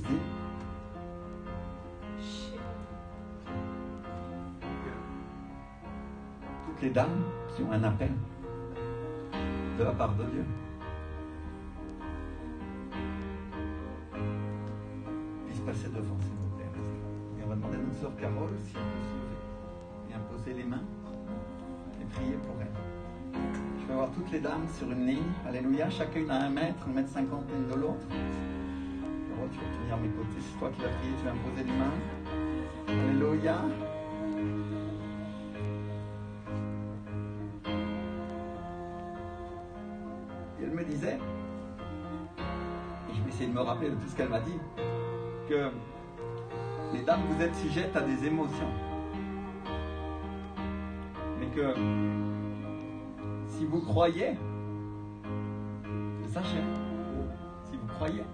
dit que toutes les dames qui ont un appel de la part de Dieu puissent passer devant, s'il vous plaît. Et on va demander à notre sœur Carole si elle peut se lever et imposer les mains et prier pour elle. Je vais voir toutes les dames sur une ligne. Alléluia. Chacune à 1 mètre, 1m50 l'une de l'autre. Carole, tu vas tenir à mes côtés. C'est toi qui vas prier. Tu vas imposer les mains. Alléluia. Et elle me disait, et je vais essayer de me rappeler de tout ce qu'elle m'a dit, que les dames, vous êtes sujettes à des émotions. Mais que si vous croyez, sachez, si vous croyez,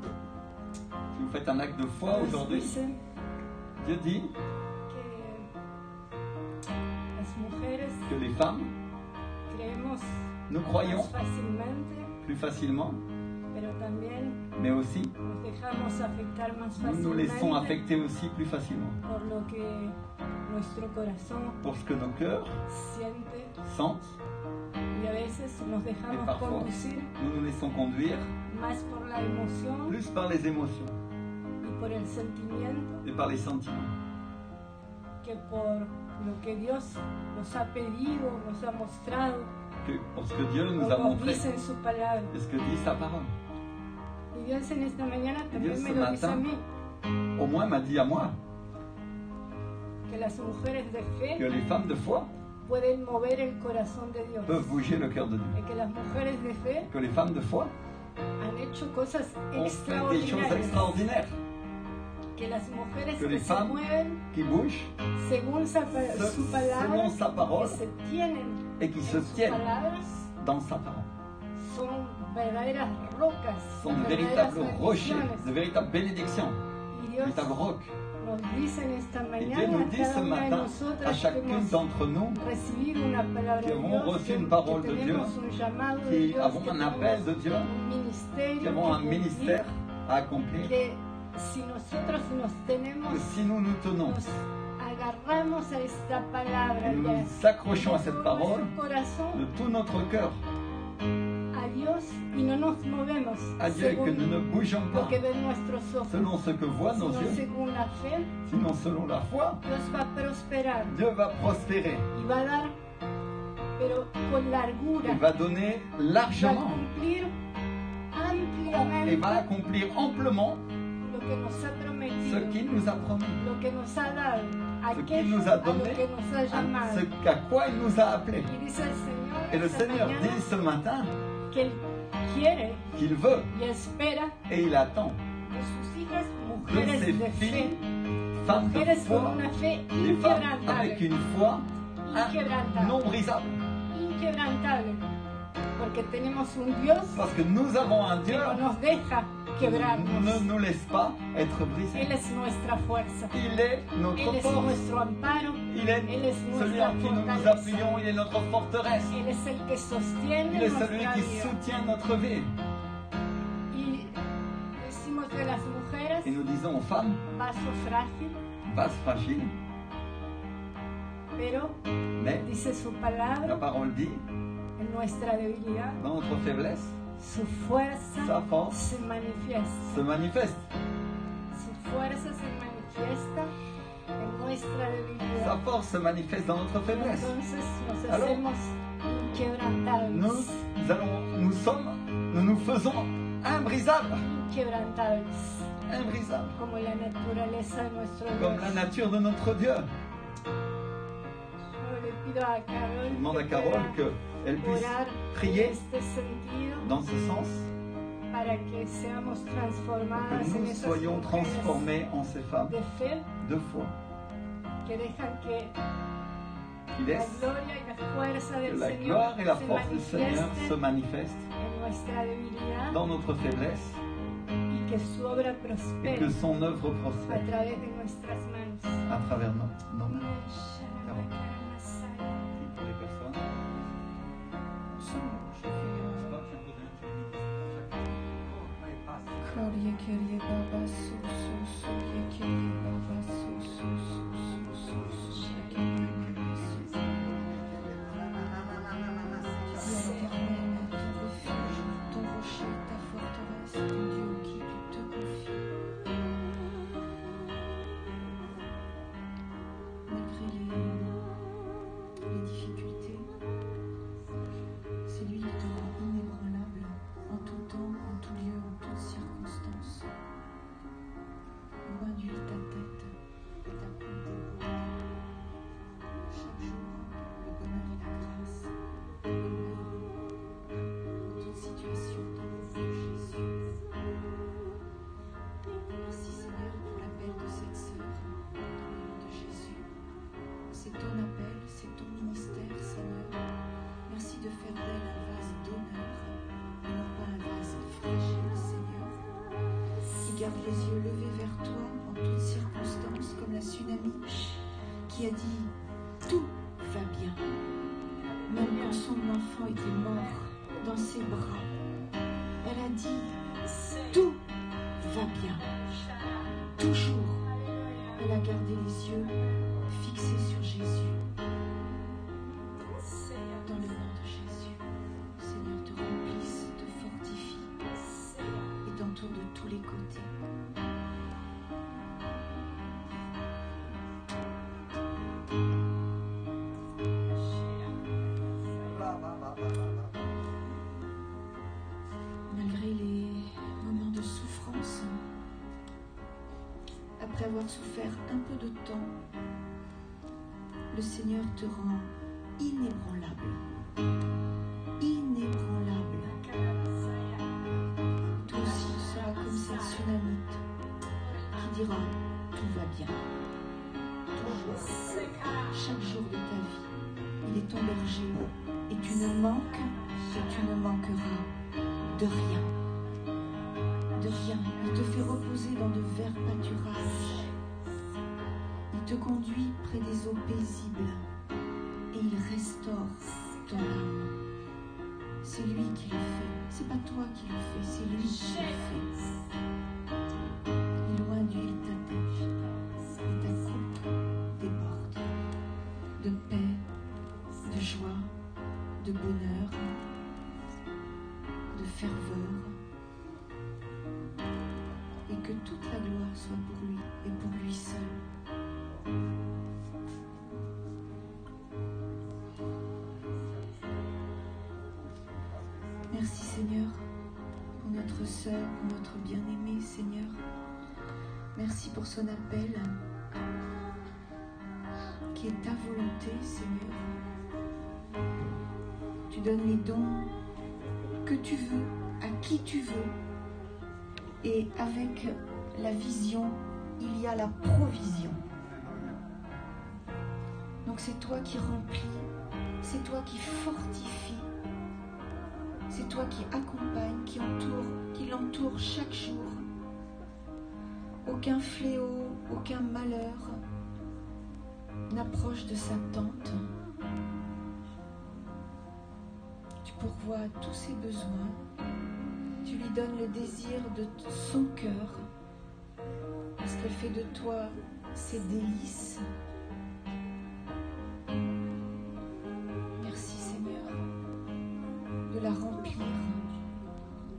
si vous faites un acte de foi aujourd'hui, Dieu dit que les femmes, nous croyons plus facilement, mais aussi nous nous laissons affecter aussi plus facilement pour ce que nos cœurs sentent. Et parfois, nous nous laissons conduire plus par les émotions et par les sentiments que pour ce que Dieu nous a montré et ce que dit sa parole. Y Dios en esta mañana Et Dieu también ce me lo dice a matin, mí, au moins m'a dit à moi, que las mujeres de fe que les femmes de foi pueden mover el corazón de Dios. peuvent bouger le cœur de Dieu. Y que las mujeres de fe Que les femmes de foi han hecho cosas ont fait des choses extraordinarias. extraordinaires. Que las mujeres Que que les se femmes mueven qui bougent según su palabra, selon sa parole que se tienen et qui se en sus tiennent palabras, dans sa parole. son verdaderas rocas, Sont de verdaderas véritables rochers, bendiciones. de véritables bénédictions, Y de Dios véritables rocs. nos dice en esta Et Dieu mañana nous a dit cada ce una de matin, à nosotras que chacune hemos d'entre nous, recibido una palabra qui de avons Dios, reçu une parole de Dieu, tenemos un llamado de qui Dios, avons que un appel de Dieu, un ministerio qui avons un que cumplir, ministère à accomplir, que si nosotros nos tenemos, que si nous nous tenons, nos agarramos a esta palabra, et nous y a- nous accrochons à cette con parole nuestro corazón de tout notre cœur a Dios y no nos movemos à Dieu et que nous ne bougeons lo pas que ven nuestros ojos, selon ce que voient nos sino yeux, según la fe, sinon selon la foi, Dios va a prosperar Dieu va prospérer. y va a dar, pero con largura, Il va donner va a largement cumplir et ampliamente va accomplir amplement lo que nos ha ce prometido, qu'il nous a promis, lo que nos ha dado, ce qu'il aquello nous a a lo donné, que nos ha à llamado. ce à quoi il nous a appelés. Y dice el Señor, Et le esta Seigneur mañana dit ce matin que Él quiere qu'il veut y espera et il attend de sus hijas de mujeres ses de filles, fe, femmes de mujeres con foi, una fe des femmes avec inquebrantable, une foi inquebrantable, non brisable. inquebrantable, porque tenemos un Dios Parce que nous avons un que Dieu no nos deja qui ne quebrarnos. nous laisse pas être Él brisés. es nuestra fuerza, Il est Él notre es force. nuestro amparo, Il est Él es celui nuestra en qui nous nous fortaleza, appuyons. Il est notre forteresse. Él es el que sostiene Il est celui nuestra qui vida. soutient notre vie. Y decimos de las mujeres, Et nous disons aux femmes, vaso frágil, vase fragile, pero mais dice su la palabra, parole dit, en nuestra debilidad, dans notre faiblesse, su fuerza sa force se manifiesta. se manifeste. Su fuerza se manifiesta en nuestra Sa debilidad. force se manifeste dans notre faiblesse. Entonces nos Alors, hacemos inquebrantables. Nous nous faisons imbrisables. Inquebrantables. Imbrisables. Como la naturaleza de nuestro Comme la Dios. nature de notre Dieu. Yo le pido a Carol Je demande à que Carole pueda qu'elle puisse orar prier en este sentido dans ce sens, para que seamos que transformadas en nous esas soyons mujeres transformés en ces femmes de fe de foi, que dejan que qui la laissent gloria y la fuerza que del la Señor gloire et la se force du Seigneur se manifiesten manifestent en nuestra debilidad dans notre faiblesse y que su obra et prospere que son œuvre a prospère través de nuestras manos. à travers nos mains. Pour les personnes. garde les yeux levés vers toi en toutes circonstances, comme la tsunami qui a dit « Tout va bien ». Même quand son enfant était mort dans ses bras, elle a dit « Tout va bien ». Toujours, elle a gardé les yeux fixés sur Jésus. Dans le nom de Jésus, Seigneur, te remplisse, te fortifie et t'entoure de tous les côtés. Malgré les moments de souffrance, après avoir souffert un peu de temps, le Seigneur te rend inébranlable. Inébranlable. Toi aussi tu seras comme cette tsunamite qui dira tout va bien. Toujours, chaque jour de ta vie, il est ton berger et tu ne manques et tu ne manqueras de rien. De rien. Il te fait reposer dans de verts pâturages. Il te conduit près des eaux paisibles et il restaure ton âme. C'est lui qui le fait. C'est pas toi qui le fais, c'est lui qui le fait. Il induit ta tête et ta coupe déborde de paix, de joie, de bonheur, de ferveur. Et que toute la gloire soit pour lui et pour lui seul. Merci Seigneur pour notre sœur, pour notre bien-aimée Seigneur. Merci pour son appel qui est ta volonté Seigneur. Tu donnes les dons que tu veux, à qui tu veux. Et avec la vision, il y a la provision. Donc c'est toi qui remplis, c'est toi qui fortifie, c'est toi qui accompagne, qui l'entoure chaque jour. Aucun fléau, aucun malheur n'approche de sa tente. Tu pourvois à tous ses besoins. Tu lui donnes le désir de son cœur, parce qu'elle fait de toi ses délices. Merci Seigneur de la remplir,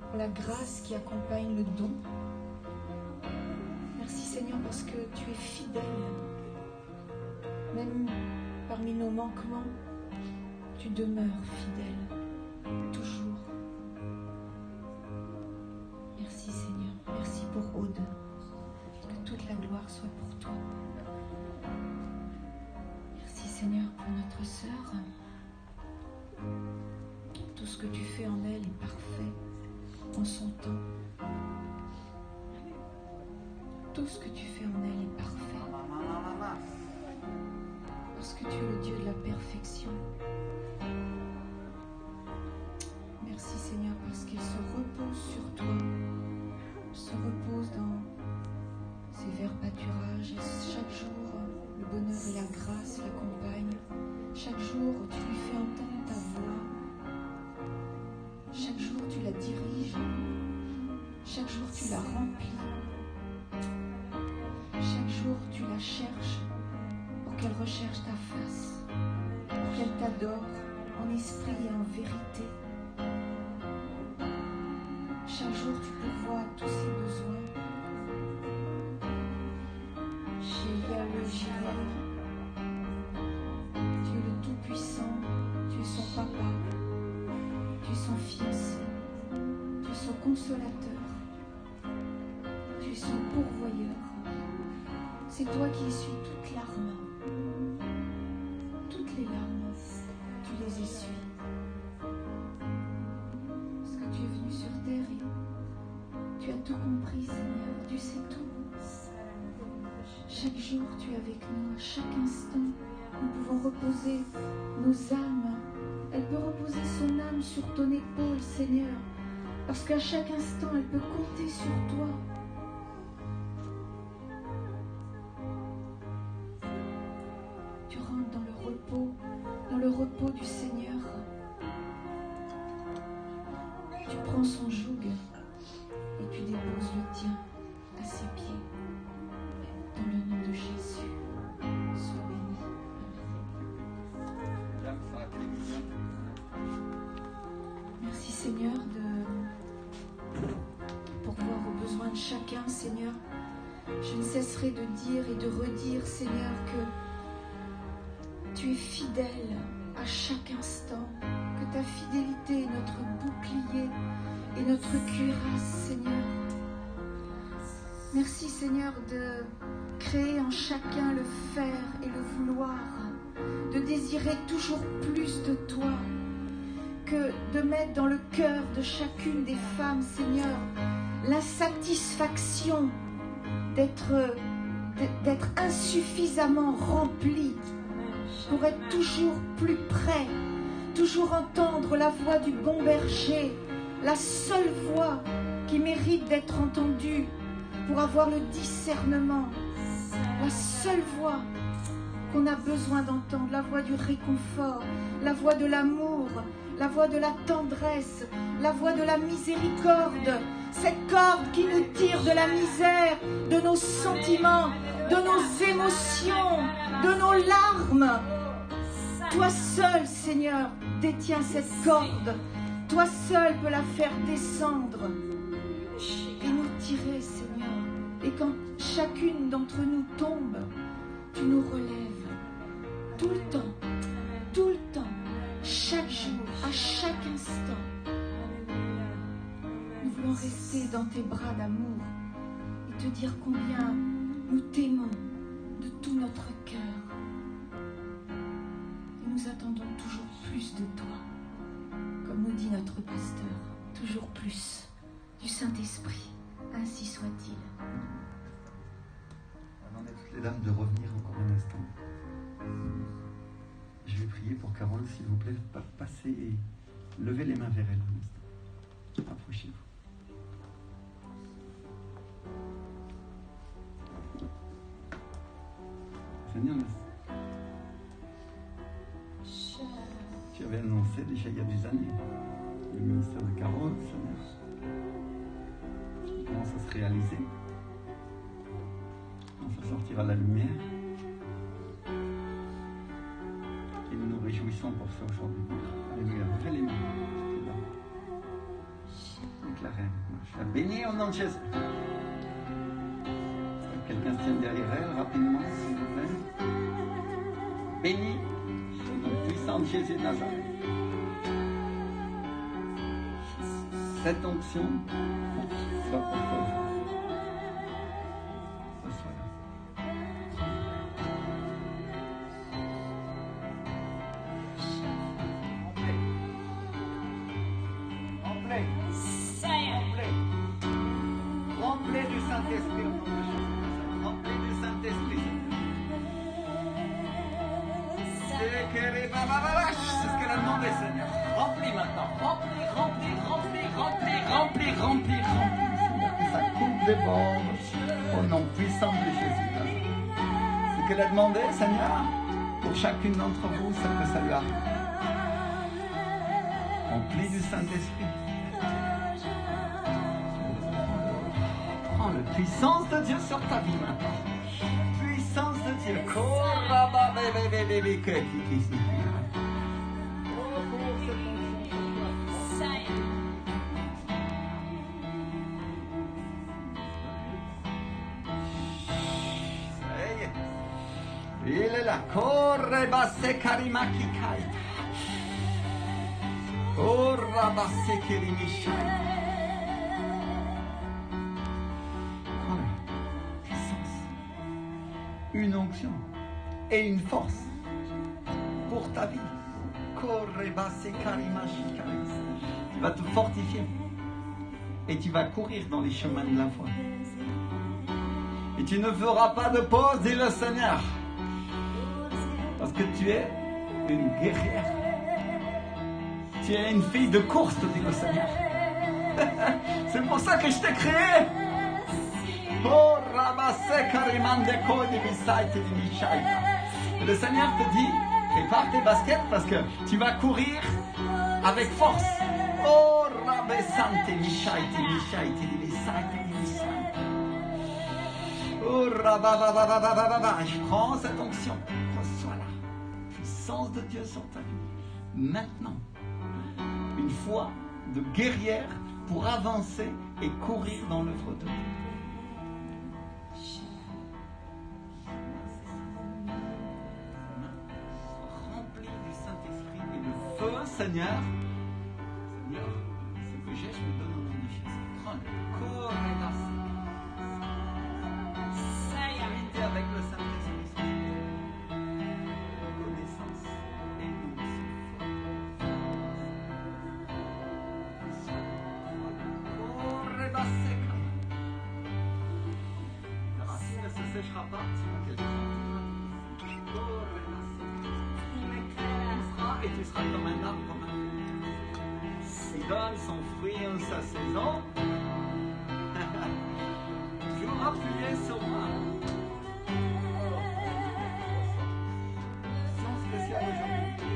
pour la grâce qui accompagne le don. Merci Seigneur parce que tu es fidèle, même parmi nos manquements, tu demeures fidèle, toujours. Merci Seigneur, merci pour Aude, que toute la gloire soit pour toi. Merci Seigneur pour notre sœur. Tout ce que tu fais en elle est parfait, en son temps. Tout ce que tu fais en elle est parfait. Parce que tu es le Dieu de la perfection. Merci Seigneur parce qu'elle se repose sur toi. Se repose dans ces verts pâturages et chaque jour le bonheur et la grâce l'accompagnent. Chaque jour tu lui fais entendre ta voix. Chaque jour tu la diriges. Chaque jour, tu la remplis. Chaque jour, tu la cherches pour qu'elle recherche ta face, pour qu'elle t'adore en esprit et en vérité. Chaque jour, tu pourvois tous ses besoins. Chez Yahweh Jireh, tu es le Tout-Puissant, tu es son papa, tu es son fiancé, tu es son consolateur, tu es son pourvoyeur. C'est toi qui essuies toutes larmes. Toutes les larmes, tu les essuies. Parce que tu es venu sur terre et tu as tout compris, Seigneur. Tu sais tout. Chaque jour, tu es avec nous. À chaque instant, nous pouvons reposer nos âmes. Elle peut reposer son âme sur ton épaule, Seigneur. Parce qu'à chaque instant, elle peut compter sur toi. Dans le repos du Seigneur. Tu prends son joug et tu déposes le tien à ses pieds. Dans le nom de Jésus, sois béni. Merci Seigneur de pourvoir aux besoins de chacun, Seigneur. Je ne cesserai de dire et de redire, Seigneur, que tu es fidèle à chaque instant, que ta fidélité est notre bouclier et notre cuirasse, Seigneur. Merci, Seigneur, de créer en chacun le faire et le vouloir, de désirer toujours plus de toi, que de mettre dans le cœur de chacune des femmes, Seigneur, la satisfaction d'être insuffisamment remplie, pour être toujours plus près, toujours entendre la voix du bon berger, la seule voix qui mérite d'être entendue pour avoir le discernement, la seule voix qu'on a besoin d'entendre, la voix du réconfort, la voix de l'amour, la voix de la tendresse, la voix de la miséricorde, cette corde qui nous tire de la misère, de nos sentiments, de nos émotions, de nos larmes. Toi seul, Seigneur, détiens cette corde. Toi seul peux la faire descendre et nous tirer, Seigneur. Et quand chacune d'entre nous tombe, tu nous relèves tout le temps, chaque jour, à chaque instant. Nous voulons rester dans tes bras d'amour et te dire combien nous t'aimons de tout notre cœur. Et nous attendons toujours plus de toi, comme nous dit notre pasteur, toujours plus du Saint-Esprit. Ainsi soit-il. On demande à toutes les dames de revenir encore un instant. Je vais prier pour Carole, s'il vous plaît. Passez et levez les mains vers elle un instant. Approchez-vous. Seigneur, tu avais annoncé déjà il y a des années le ministère de Carole, Seigneur. Il commence à se réaliser. Il commence à sortir à la lumière. Et nous nous réjouissons pour ça aujourd'hui. Alléluia. Levez les mains. Déclarez. Béni au nom de Jésus. Quelqu'un se tient derrière elle, rapidement, s'il vous plaît. Béni au nom puissant de Jésus de Nazareth. Cette onction soit pour toi. Sois là. Remplis du Saint-Esprit au nom de Jésus. Remplis du Saint-Esprit. C'est ce qu'elle a demandé, Seigneur. Remplis maintenant. Remplis. Seigneur, que sa coupe déborde au nom puissant de Jésus. Ce qu'elle a demandé, Seigneur, pour chacune d'entre vous, c'est que ça lui arrive. Remplis du Saint-Esprit. Puissance de Dieu sur ta vie maintenant. Puissance de Dieu. Il est là. Corre basse karimaki kaita. Corra basse kerimishai. Puissance. Une onction et une force pour ta vie. Corre basse karimashi kaita. Tu vas te fortifier et tu vas courir dans les chemins de la foi. Et tu ne feras pas de pause, dit le Seigneur. Parce que tu es une guerrière. Tu es une fille de course, te dit le Seigneur. C'est pour ça que je t'ai créé. Et le Seigneur te dit, prépare tes baskets parce que tu vas courir avec force. Oh, rabesante, mishaiti, mishaiti, mishaiti, mishaiti. Oh, rabababababababa. Je prends cette onction. Reçois-la. Puissance de Dieu sur ta vie. Maintenant. Une foi de guerrière pour avancer et courir dans l'œuvre de Dieu. Rempli du Saint-Esprit et le feu, Seigneur. Seigneur, ce que j'ai, je me donne au nom de Jésus. Prends-le. Unité avec le Saint-Esprit. Connaissance et nous. La racine ne se séchera pas, sinon qu'elle et tu seras comme un arbre, comme un il donne son fruit en sa saison. Toujours appuyé sur moi. Son spécial aujourd'hui.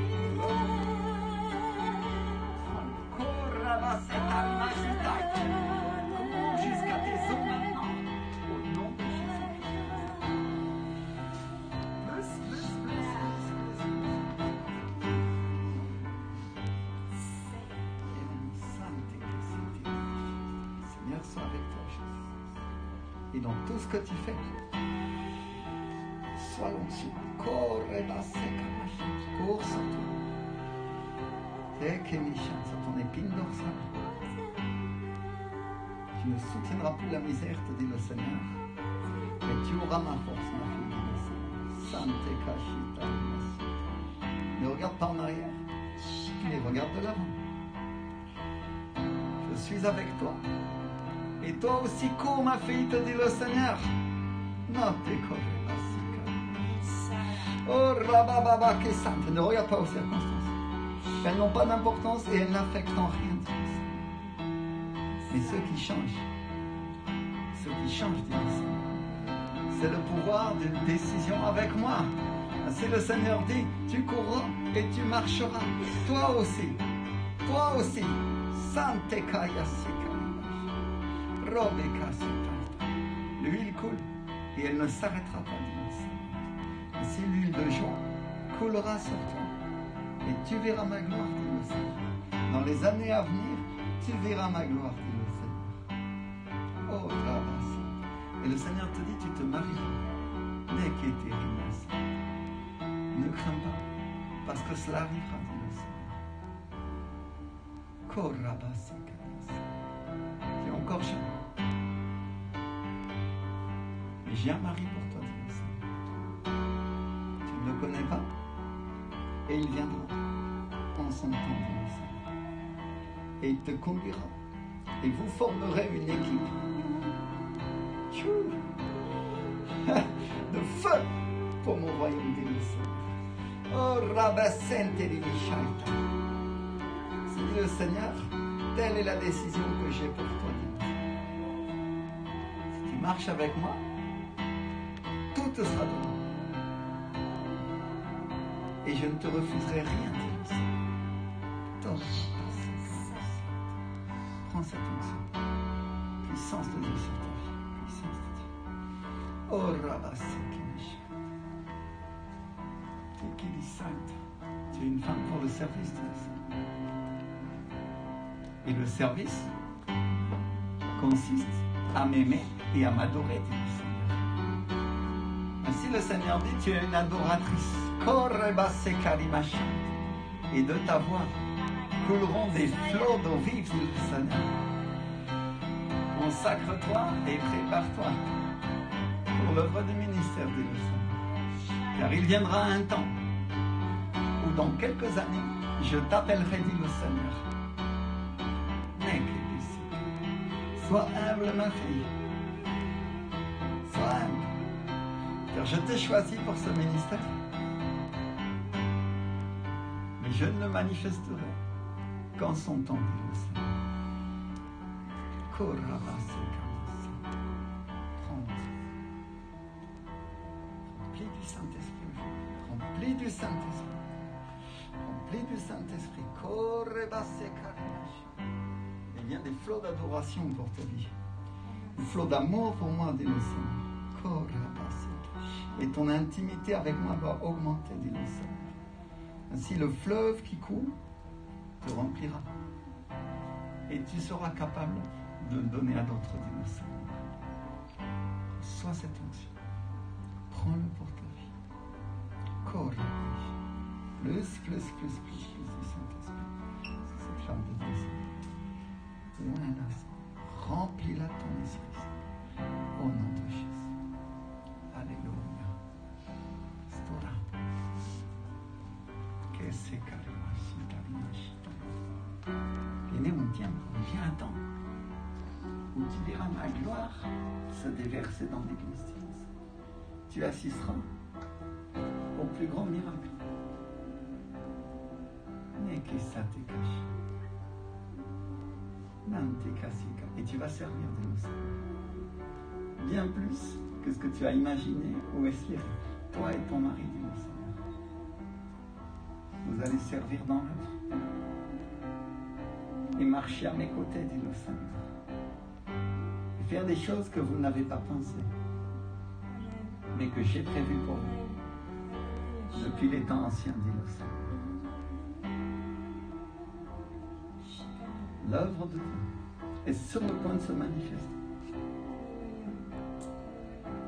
Jusqu'à tes os maintenant. Au nom de Jésus. Plus. Seigneur, sois avec toi, Jésus. Et dans tout ce que tu fais, sois l'onction. Cours sur toi. Sur ton épine dorsale. Tu ne soutiendras plus la misère, te dit le Seigneur. Mais tu auras ma force, ma fille. Sante Kashita. Ne regarde pas en arrière, mais regarde de l'avant. Je suis avec toi. Et toi aussi cours, ma fille, te dit le Seigneur. Non, t'es collé. Oh, Rabababa, qui sainte. Ne regarde pas aux circonstances. Elles n'ont pas d'importance et elles n'affectent en rien. Mais ceux qui changent, dit le Seigneur, c'est le pouvoir d'une décision avec moi. Ainsi le Seigneur dit, tu courras et tu marcheras. Toi aussi. Sante Kaya Sika. Robeka Sika. L'huile coule et elle ne s'arrêtera pas, dit le Seigneur. Ainsi l'huile de joie coulera sur toi. Et tu verras ma gloire, dit le Seigneur. Dans les années à venir, tu verras ma gloire, dit le Seigneur. Oh, Rabas. Et le Seigneur te dit, tu te marieras. Ne crains pas, parce que cela arrivera, dit le Seigneur. Tu es encore jeune. Mais j'ai un mari pour toi, dit le Seigneur. Tu ne le connais pas. Et il viendra en son temps, dit le Seigneur. Et il te conduira. Et vous formerez une équipe de feu pour mon royaume, dit le Seigneur. Oh, Rabasente di Mishaita. C'est dit le Seigneur, telle est la décision que j'ai pour toi, dit le Seigneur. Si tu marches avec moi, tout te sera donné. Et je ne te refuserai rien, dit le Seigneur. Prends cette onction. Puissance de Dieu sur ta vie. Oh, Rabassekinish. Et qui dit sainte, tu es une femme pour le service de Dieu. Et le service consiste à m'aimer et à m'adorer, dit le Seigneur. Ainsi le Seigneur dit, tu es une adoratrice. Et de ta voix couleront des flots d'eau vive, dit le Seigneur. Consacre-toi et prépare-toi pour l'œuvre du ministère, dit le Seigneur. Car il viendra un temps où dans quelques années, je t'appellerai, dit le Seigneur. Sois humble, ma fille. Sois humble. Car je t'ai choisi pour ce ministère. Mais je ne le manifesterai qu'en son temps, dit le Seigneur. Remplis du Saint-Esprit. Remplis du Saint-Esprit. Remplis du Saint-Esprit. Il y a des flots d'adoration pour ta vie. Des flots d'amour pour moi, dit le Seigneur. Et ton intimité avec moi va augmenter, dit le Seigneur. Ainsi le fleuve qui coule te remplira. Et tu seras capable de le donner à d'autres, dit le Seigneur. Sois cette onction. Prends-le pour ta vie. Plus du Saint-Esprit. C'est cette femme de Dieu. Remplis-la ton esprit. Au nom de Jésus. Alléluia. Stora. Que c'est Viens un temps où tu verras ma gloire se déverser dans l'église. Tu assisteras au plus grand miracle. Mais que ça te cache. Et tu vas servir de nous, bien plus que ce que tu as imaginé ou espéré, toi et ton mari, dit le Seigneur. Vous allez servir dans l'œuvre et marcher à mes côtés, dit le Seigneur, et faire des choses que vous n'avez pas pensées, mais que j'ai prévues pour vous depuis les temps anciens, dit le Seigneur. L'œuvre de Dieu est sur le point de se manifester.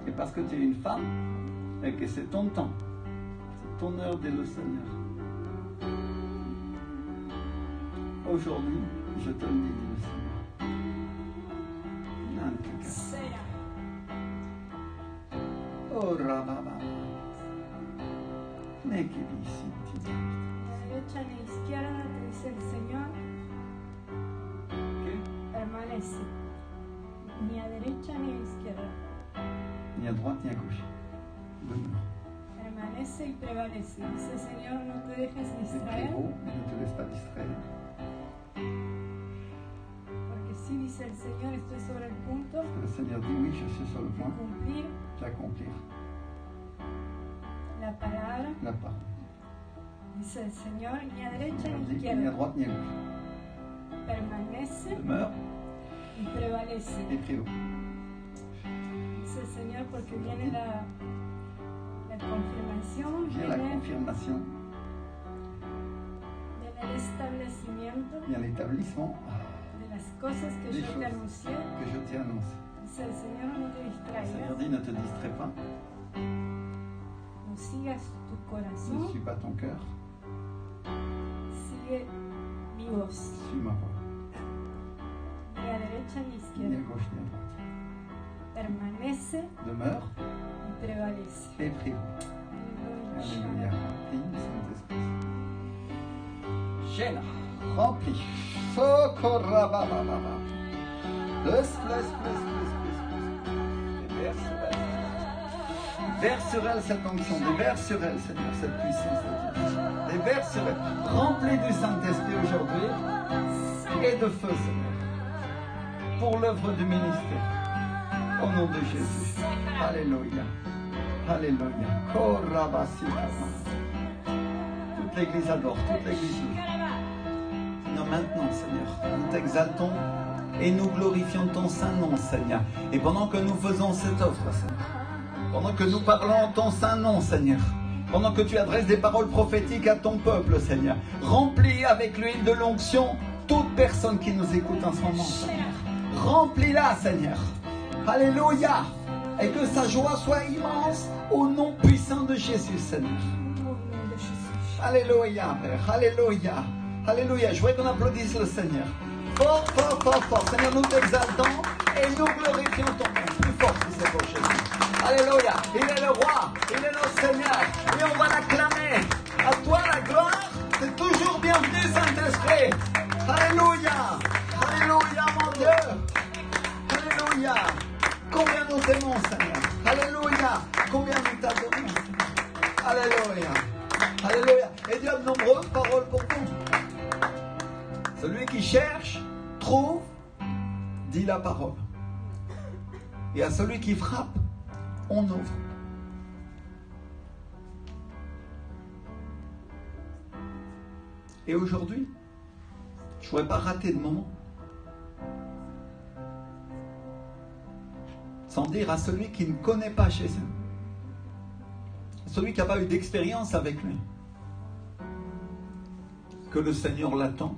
Et parce que tu es une femme et que c'est ton temps, c'est ton heure, dit le Seigneur. Aujourd'hui, je te le dis, dit le Seigneur. Oh, Rababa. Ne que visiti. Derecha ni izquierda, te dice el Señor. Permanece. Ni a derecha ni a izquierda. Ni à droite ni à gauche. Permanece y prevalece. Dice Señor, no te dejes C'est distraer. très beau, mais ne te laisse pas distraire. Porque si dice el Señor, estoy sobre el punto Le Seigneur dit oui, je suis sur le de point cumplir d'accomplir la palabra. la parole. Dice el Señor, ni a derecha Il ni a dit ni à izquierda. droite ni à gauche. Permanece Demeure y prevalece. et prévaut. Dice el Señor, porque viene la confirmación, Vient la viene confirmation, el establecimiento vient l'établissement de las cosas que des yo choses te anuncié. que je t'ai annoncées. Dice el Señor, no te Le Seigneur distraigas, dit ne te distrais pas, no sigas tu ne corazón, suis pas ton cœur, sigue mi voz, suis ma voix. ni a derecha ni a Ni à izquierda. gauche ni à droite. Permanece Demeure y prevalece. et prévaut. Alléluia. Rempli du Saint-Esprit. Gêne, rempli. Socorrabababa. Plus. Déverse sur elle. Verse sur elle cette onction. Déverse sur elle, Seigneur, cette puissance de Dieu. Déverse sur elle. Rempli du Saint-Esprit aujourd'hui et de feu, Seigneur, pour l'œuvre du ministère. Au nom de Jésus. Alléluia. Alléluia. Korabasika. Toute l'église adore, toute l'église loue. Seigneur, maintenant, Seigneur, nous t'exaltons Et nous glorifions ton saint nom, Seigneur. Et pendant que nous faisons cette offre, Seigneur, pendant que nous parlons ton saint nom, Seigneur, pendant que tu adresses des paroles prophétiques à ton peuple, Seigneur, remplis avec l'huile de l'onction toute personne qui nous écoute en ce moment, Seigneur. Remplis-la, Seigneur. Alléluia. Et que sa joie soit immense au nom puissant de Jésus, Seigneur. Alléluia, Père. Alléluia. Alléluia. Je voudrais qu'on applaudisse le Seigneur. Fort, fort, fort, fort. Seigneur, nous t'exaltons et nous glorifions ton nom. Plus fort que c'est pour Jésus. Alléluia. Il est le roi. Il est notre Seigneur. Et on va l'acclamer. À toi la gloire. C'est toujours bienvenu, Saint-Esprit. Alléluia. Alléluia, mon Dieu. Alléluia. Combien nous t'aimons, Seigneur. Alléluia. Combien nous t'adorons, Seigneur. Alléluia. Alléluia. Et Dieu a de nombreuses paroles pour nous. Celui qui cherche, trouve, dit la parole. Et à celui qui frappe, on ouvre. Et aujourd'hui, je ne voudrais pas rater de moment sans dire à celui qui ne connaît pas Jésus, celui qui n'a pas eu d'expérience avec lui, que le Seigneur l'attend,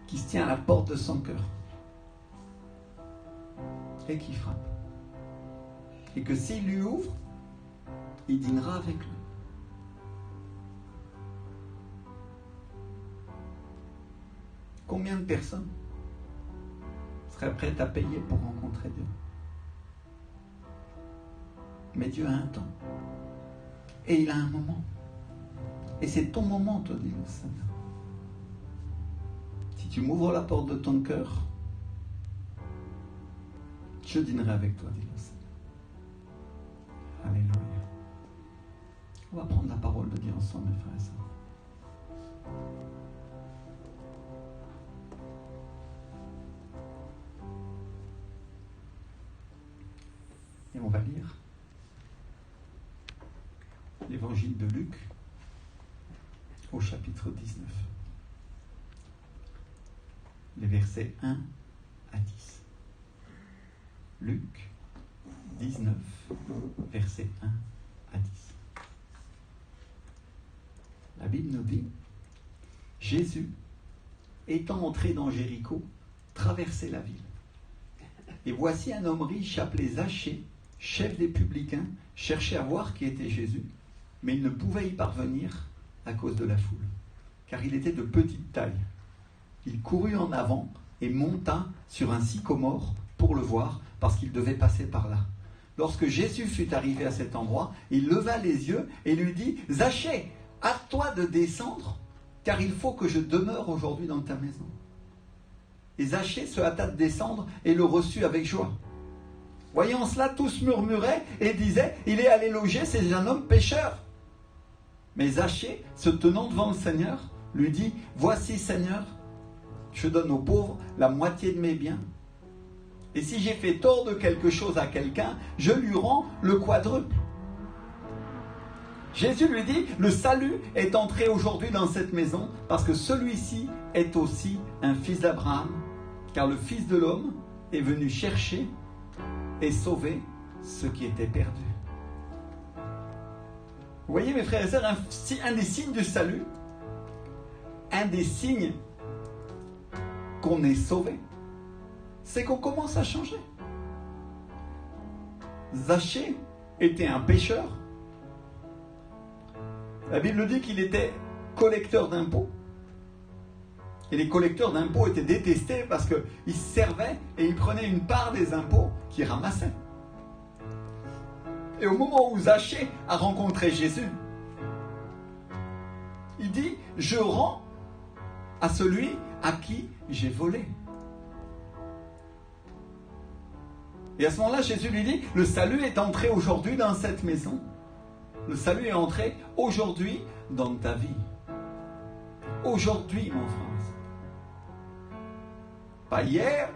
qui se tient à la porte de son cœur et qui frappe. Et que s'il lui ouvre, il dînera avec lui. Combien de personnes seraient prêtes à payer pour rencontrer Dieu? Mais Dieu a un temps. Et il a un moment. Et c'est ton moment, toi, dit le Seigneur. Si tu m'ouvres la porte de ton cœur, je dînerai avec toi, dit le Seigneur. Alléluia. On va prendre la parole de Dieu ensemble, mes frères et sœurs. Et on va lire l'évangile de Luc au chapitre 19. Les versets 1 à 10. Luc 19, versets 1 à 10. La Bible nous dit, Jésus, étant entré dans Jéricho, traversait la ville. Et voici un homme riche appelé Zachée, chef des publicains, cherchait à voir qui était Jésus, mais il ne pouvait y parvenir à cause de la foule, car il était de petite taille. Il courut en avant et monta sur un sycomore pour le voir, parce qu'il devait passer par là. Lorsque Jésus fut arrivé à cet endroit, il leva les yeux et lui dit, « Zachée, hâte-toi de descendre, car il faut que je demeure aujourd'hui dans ta maison. » Et Zachée se hâta de descendre et le reçut avec joie. Voyant cela, tous murmuraient et disaient, « Il est allé loger chez un homme pécheur. » Mais Zachée, se tenant devant le Seigneur, lui dit, « Voici, Seigneur, je donne aux pauvres la moitié de mes biens. Et si j'ai fait tort de quelque chose à quelqu'un, je lui rends le quadruple. » Jésus lui dit, « Le salut est entré aujourd'hui dans cette maison, parce que celui-ci est aussi un fils d'Abraham, car le Fils de l'homme est venu chercher et sauver ceux qui étaient perdus. » Vous voyez, mes frères et sœurs, un des signes du salut, un des signes qu'on est sauvé, c'est qu'on commence à changer. Zachée était un pécheur. La Bible dit qu'il était collecteur d'impôts. Et les collecteurs d'impôts étaient détestés parce qu'ils se servaient et ils prenaient une part des impôts qu'ils ramassaient. Et au moment où Zachée a rencontré Jésus, il dit, « Je rends à celui à qui j'ai volé. » Et à ce moment-là, Jésus lui dit, « Le salut est entré aujourd'hui dans cette maison. Le salut est entré aujourd'hui dans ta vie. » Aujourd'hui, mon frère. Pas hier,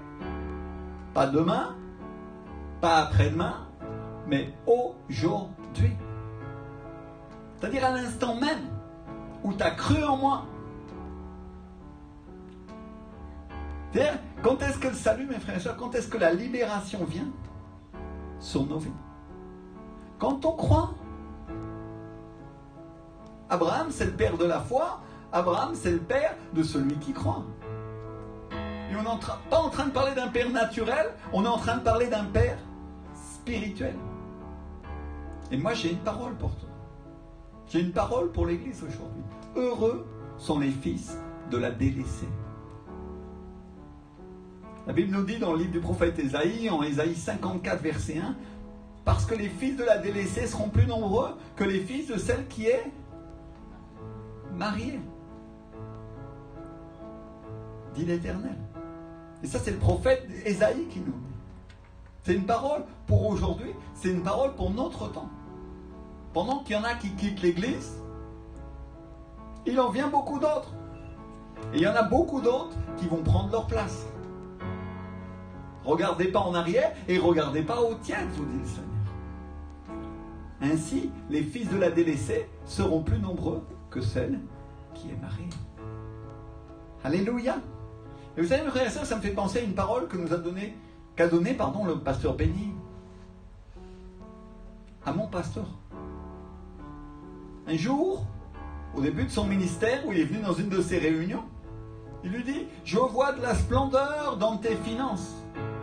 pas demain, pas après-demain, mais aujourd'hui. C'est-à-dire à l'instant même où tu as cru en moi, C'est-à-dire, quand est-ce que le salut, mes frères et sœurs, quand est-ce que la libération vient sur nos vies? Quand on croit. Abraham, c'est le père de la foi. Abraham, c'est le père de celui qui croit. Et on n'est pas en train de parler d'un père naturel, on est en train de parler d'un père spirituel. Et moi, j'ai une parole pour toi. J'ai une parole pour l'Église aujourd'hui. Heureux sont les fils de la délaissée. La Bible nous dit dans le livre du prophète Ésaïe, en Ésaïe 54, verset 1, « Parce que les fils de la délaissée seront plus nombreux que les fils de celle qui est mariée. » Dit l'Éternel. Et ça, c'est le prophète Ésaïe qui nous dit. C'est une parole pour aujourd'hui, c'est une parole pour notre temps. Pendant qu'il y en a qui quittent l'Église, il en vient beaucoup d'autres. Et il y en a beaucoup d'autres qui vont prendre leur place. Regardez pas en arrière et regardez pas au tiers, vous dit le Seigneur. Ainsi, les fils de la délaissée seront plus nombreux que celle qui est mariée. Alléluia. Et vous savez, mes frères et sœurs, ça me fait penser à une parole que nous a donnée, qu'a donnée, le pasteur Benny à mon pasteur. Un jour, au début de son ministère, où il est venu dans une de ses réunions, il lui dit « Je vois de la splendeur dans tes finances. »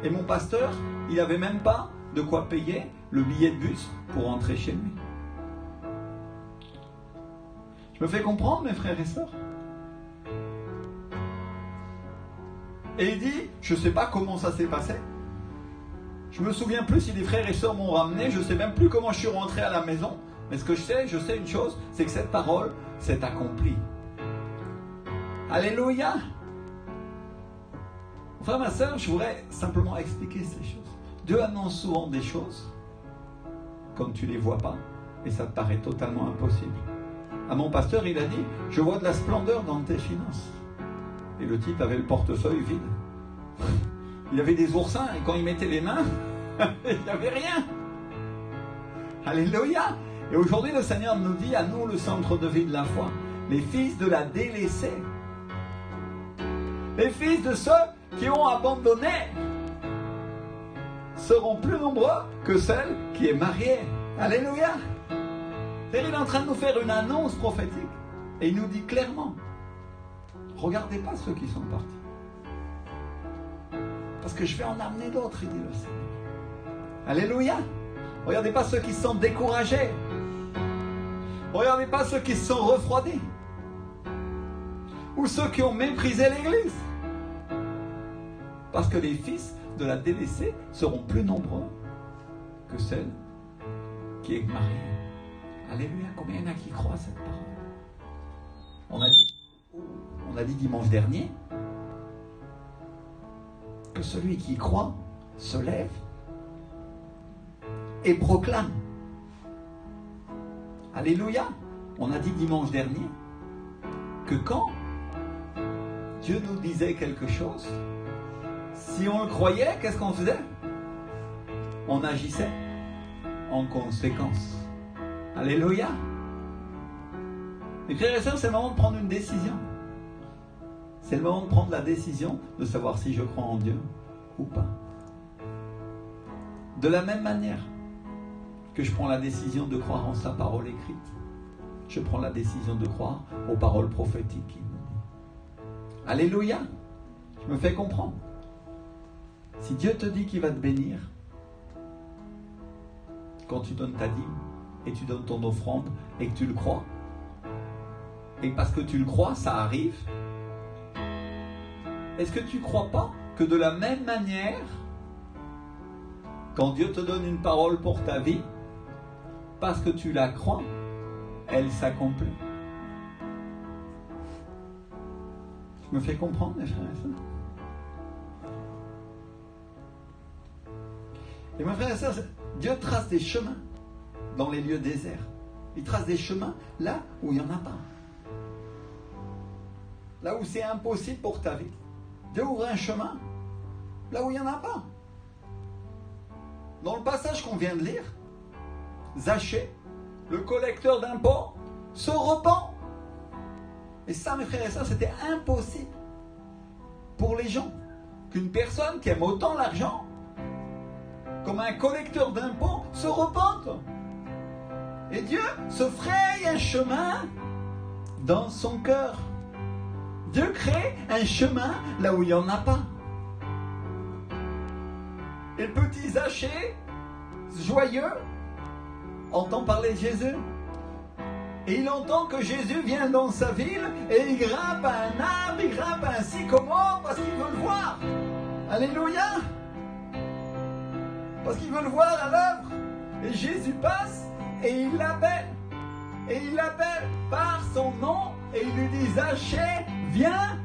Et mon pasteur, il n'avait même pas de quoi payer le billet de bus pour rentrer chez lui. Je me fais comprendre, mes frères et sœurs. Et il dit, je ne sais pas comment ça s'est passé. Je me souviens plus si les frères et sœurs m'ont ramené, je ne sais même plus comment je suis rentré à la maison. Mais ce que je sais une chose, c'est que cette parole s'est accomplie. Alléluia. Frère, ma sœur, je voudrais simplement expliquer ces choses. Dieu annonce souvent des choses comme tu ne les vois pas et ça te paraît totalement impossible. À mon pasteur, il a dit, je vois de la splendeur dans tes finances. Et le type avait le portefeuille vide. Il avait des oursins et quand il mettait les mains, il n'y avait rien. Alléluia. Et aujourd'hui, le Seigneur nous dit à nous, le centre de vie de la foi, les fils de la délaissée, les fils de ceux qui ont abandonné seront plus nombreux que celle qui est mariée. Alléluia. Il est en train de nous faire une annonce prophétique et il nous dit clairement, regardez pas ceux qui sont partis, parce que je vais en amener d'autres, il dit le Seigneur. Alléluia. Regardez pas ceux qui sont découragés, regardez pas ceux qui se sont refroidis ou ceux qui ont méprisé l'Église, parce que les fils de la délaissée seront plus nombreux que celle qui est mariée. Alléluia. Combien il y en a qui croient à cette parole? On a dit dimanche dernier que celui qui croit se lève et proclame. Alléluia. On a dit dimanche dernier que quand Dieu nous disait quelque chose, si on le croyait, qu'est-ce qu'on faisait? On agissait en conséquence. Alléluia. Mes frères et sœurs, c'est le moment de prendre une décision. C'est le moment de prendre la décision de savoir si je crois en Dieu ou pas. De la même manière que je prends la décision de croire en sa parole écrite, je prends la décision de croire aux paroles prophétiques qu'il me dit. Alléluia. Je me fais comprendre. Si Dieu te dit qu'il va te bénir, quand tu donnes ta dîme et tu donnes ton offrande et que tu le crois, et parce que tu le crois, ça arrive, est-ce que tu ne crois pas que de la même manière, quand Dieu te donne une parole pour ta vie, parce que tu la crois, elle s'accomplit? Je me fais comprendre, mes frères et sœurs. Et mes frères et sœurs, Dieu trace des chemins dans les lieux déserts. Il trace des chemins là où il n'y en a pas. Là où c'est impossible pour ta vie. Dieu ouvre un chemin là où il n'y en a pas. Dans le passage qu'on vient de lire, Zachée, le collecteur d'impôts, se repent. Et ça, mes frères et sœurs, c'était impossible pour les gens. qu'une personne qui aime autant l'argent, comme un collecteur d'impôts, se repente. Et Dieu se fraye un chemin dans son cœur. Dieu crée un chemin là où il n'y en a pas. Et le petit Zachée, joyeux, entend parler de Jésus. Et il entend que Jésus vient dans sa ville et il grimpe à un arbre, il grimpe à un sycomore parce qu'il veut le voir. Alléluia! Parce qu'il veut le voir à l'œuvre. Et Jésus passe et il l'appelle. Et il l'appelle par son nom et il lui dit Zachée, viens,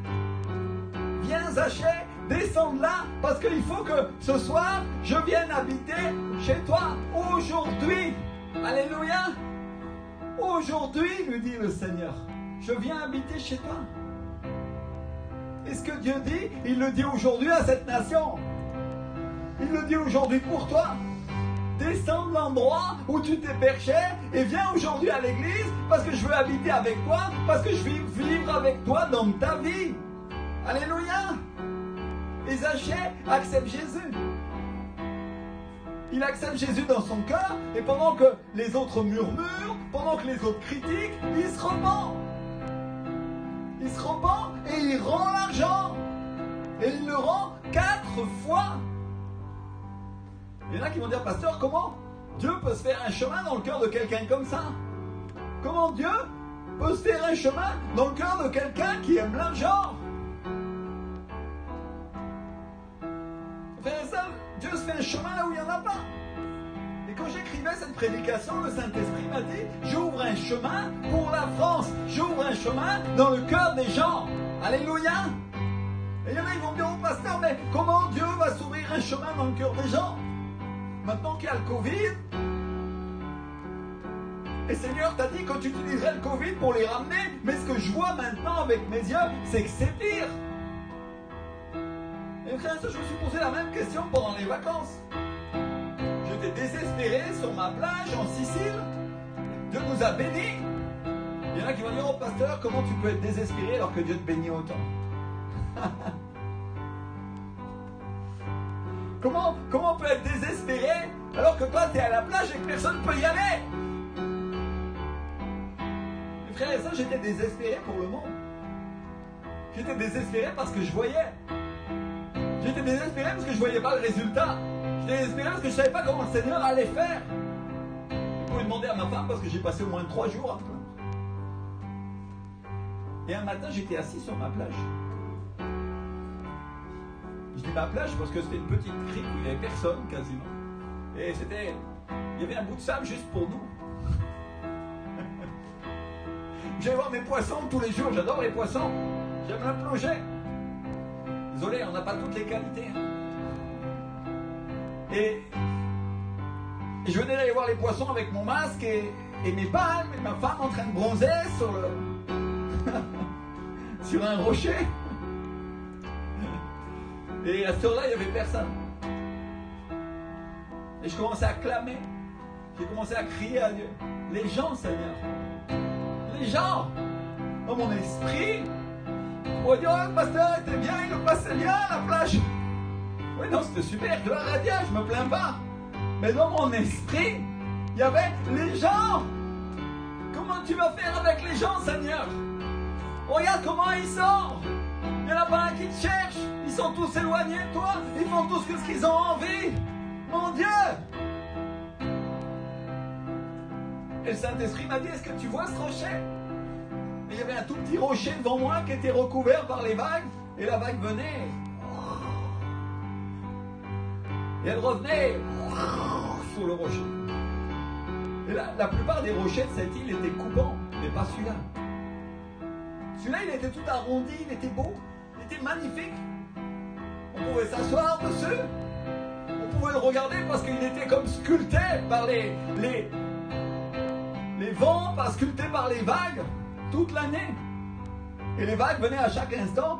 viens Zachée, descends de là parce qu'il faut que ce soir je vienne habiter chez toi aujourd'hui. Alléluia. Aujourd'hui, lui dit le Seigneur, je viens habiter chez toi. Et ce que Dieu dit, il le dit aujourd'hui à cette nation. Il le dit aujourd'hui pour toi. Descends de l'endroit où tu t'es perché et viens aujourd'hui à l'église parce que je veux habiter avec toi, parce que je veux vivre avec toi dans ta vie. Alléluia. Et Zachée accepte Jésus. Il accepte Jésus dans son cœur et pendant que les autres murmurent, pendant que les autres critiquent, il se repent. Il se repent et il rend l'argent. Et il le rend 4 fois. Il y en a qui vont dire, pasteur, comment Dieu peut se faire un chemin dans le cœur de quelqu'un comme ça? Comment Dieu peut se faire un chemin dans le cœur de quelqu'un qui aime l'argent? Frères et sœurs, Dieu se fait un chemin là où il n'y en a pas. Et quand j'écrivais cette prédication, le Saint-Esprit m'a dit, j'ouvre un chemin pour la France. J'ouvre un chemin dans le cœur des gens. Alléluia. Et il y en a qui vont me dire, oh pasteur, mais comment Dieu va s'ouvrir un chemin dans le cœur des gens? Maintenant qu'il y a le Covid, et Seigneur t'a dit que tu utiliserais le Covid pour les ramener, mais ce que je vois maintenant avec mes yeux, c'est que c'est pire. Et frère, je me suis posé la même question pendant les vacances. J'étais désespéré sur ma plage en Sicile. Dieu nous a bénis. Il y en a qui vont dire, oh pasteur, comment tu peux être désespéré alors que Dieu te bénit autant? Comment on peut être désespéré alors que toi tu es à la plage et que personne ne peut y aller? Mes frères et sœurs, j'étais désespéré pour le monde. J'étais désespéré parce que je voyais. J'étais désespéré parce que je ne voyais pas le résultat. J'étais désespéré parce que je ne savais pas comment le Seigneur allait faire. Vous pouvez demander à ma femme parce que j'ai passé au moins 3 jours à me plaindre. Et un matin, j'étais assis sur ma plage. Je dis ma plage parce que c'était une petite crique où il n'y avait personne quasiment. Et il y avait un bout de sable juste pour nous. J'allais voir mes poissons tous les jours, j'adore les poissons. J'aime la plonger. Désolé, on n'a pas toutes les qualités. Et je venais d'aller voir les poissons avec mon masque et mes palmes et ma femme en train de bronzer sur un rocher. Et à ce heure-là, il n'y avait personne. Et je commençais à clamer. J'ai commencé à crier à Dieu. Les gens, Seigneur. Les gens. Dans mon esprit. On va dire, oh, le pasteur était bien, il le passait bien à la plage. Oui, non, c'était super, je la radiais, je me plains pas. Mais dans mon esprit, il y avait les gens. Comment tu vas faire avec les gens, Seigneur? Regarde comment ils sont. Il n'y en a pas un qui te cherche. Ils sont tous éloignés de toi. Ils font tous ce qu'ils ont envie. Mon Dieu! Et le Saint-Esprit m'a dit, est-ce que tu vois ce rocher? Et il y avait un tout petit rocher devant moi qui était recouvert par les vagues. Et la vague venait. Et elle revenait sur le rocher. Et la plupart des rochers de cette île étaient coupants, mais pas celui-là. Celui-là, il était tout arrondi, il était beau, il était magnifique. On pouvait s'asseoir dessus. On pouvait le regarder parce qu'il était comme sculpté par les vents, sculpté par les vagues toute l'année. Et les vagues venaient à chaque instant.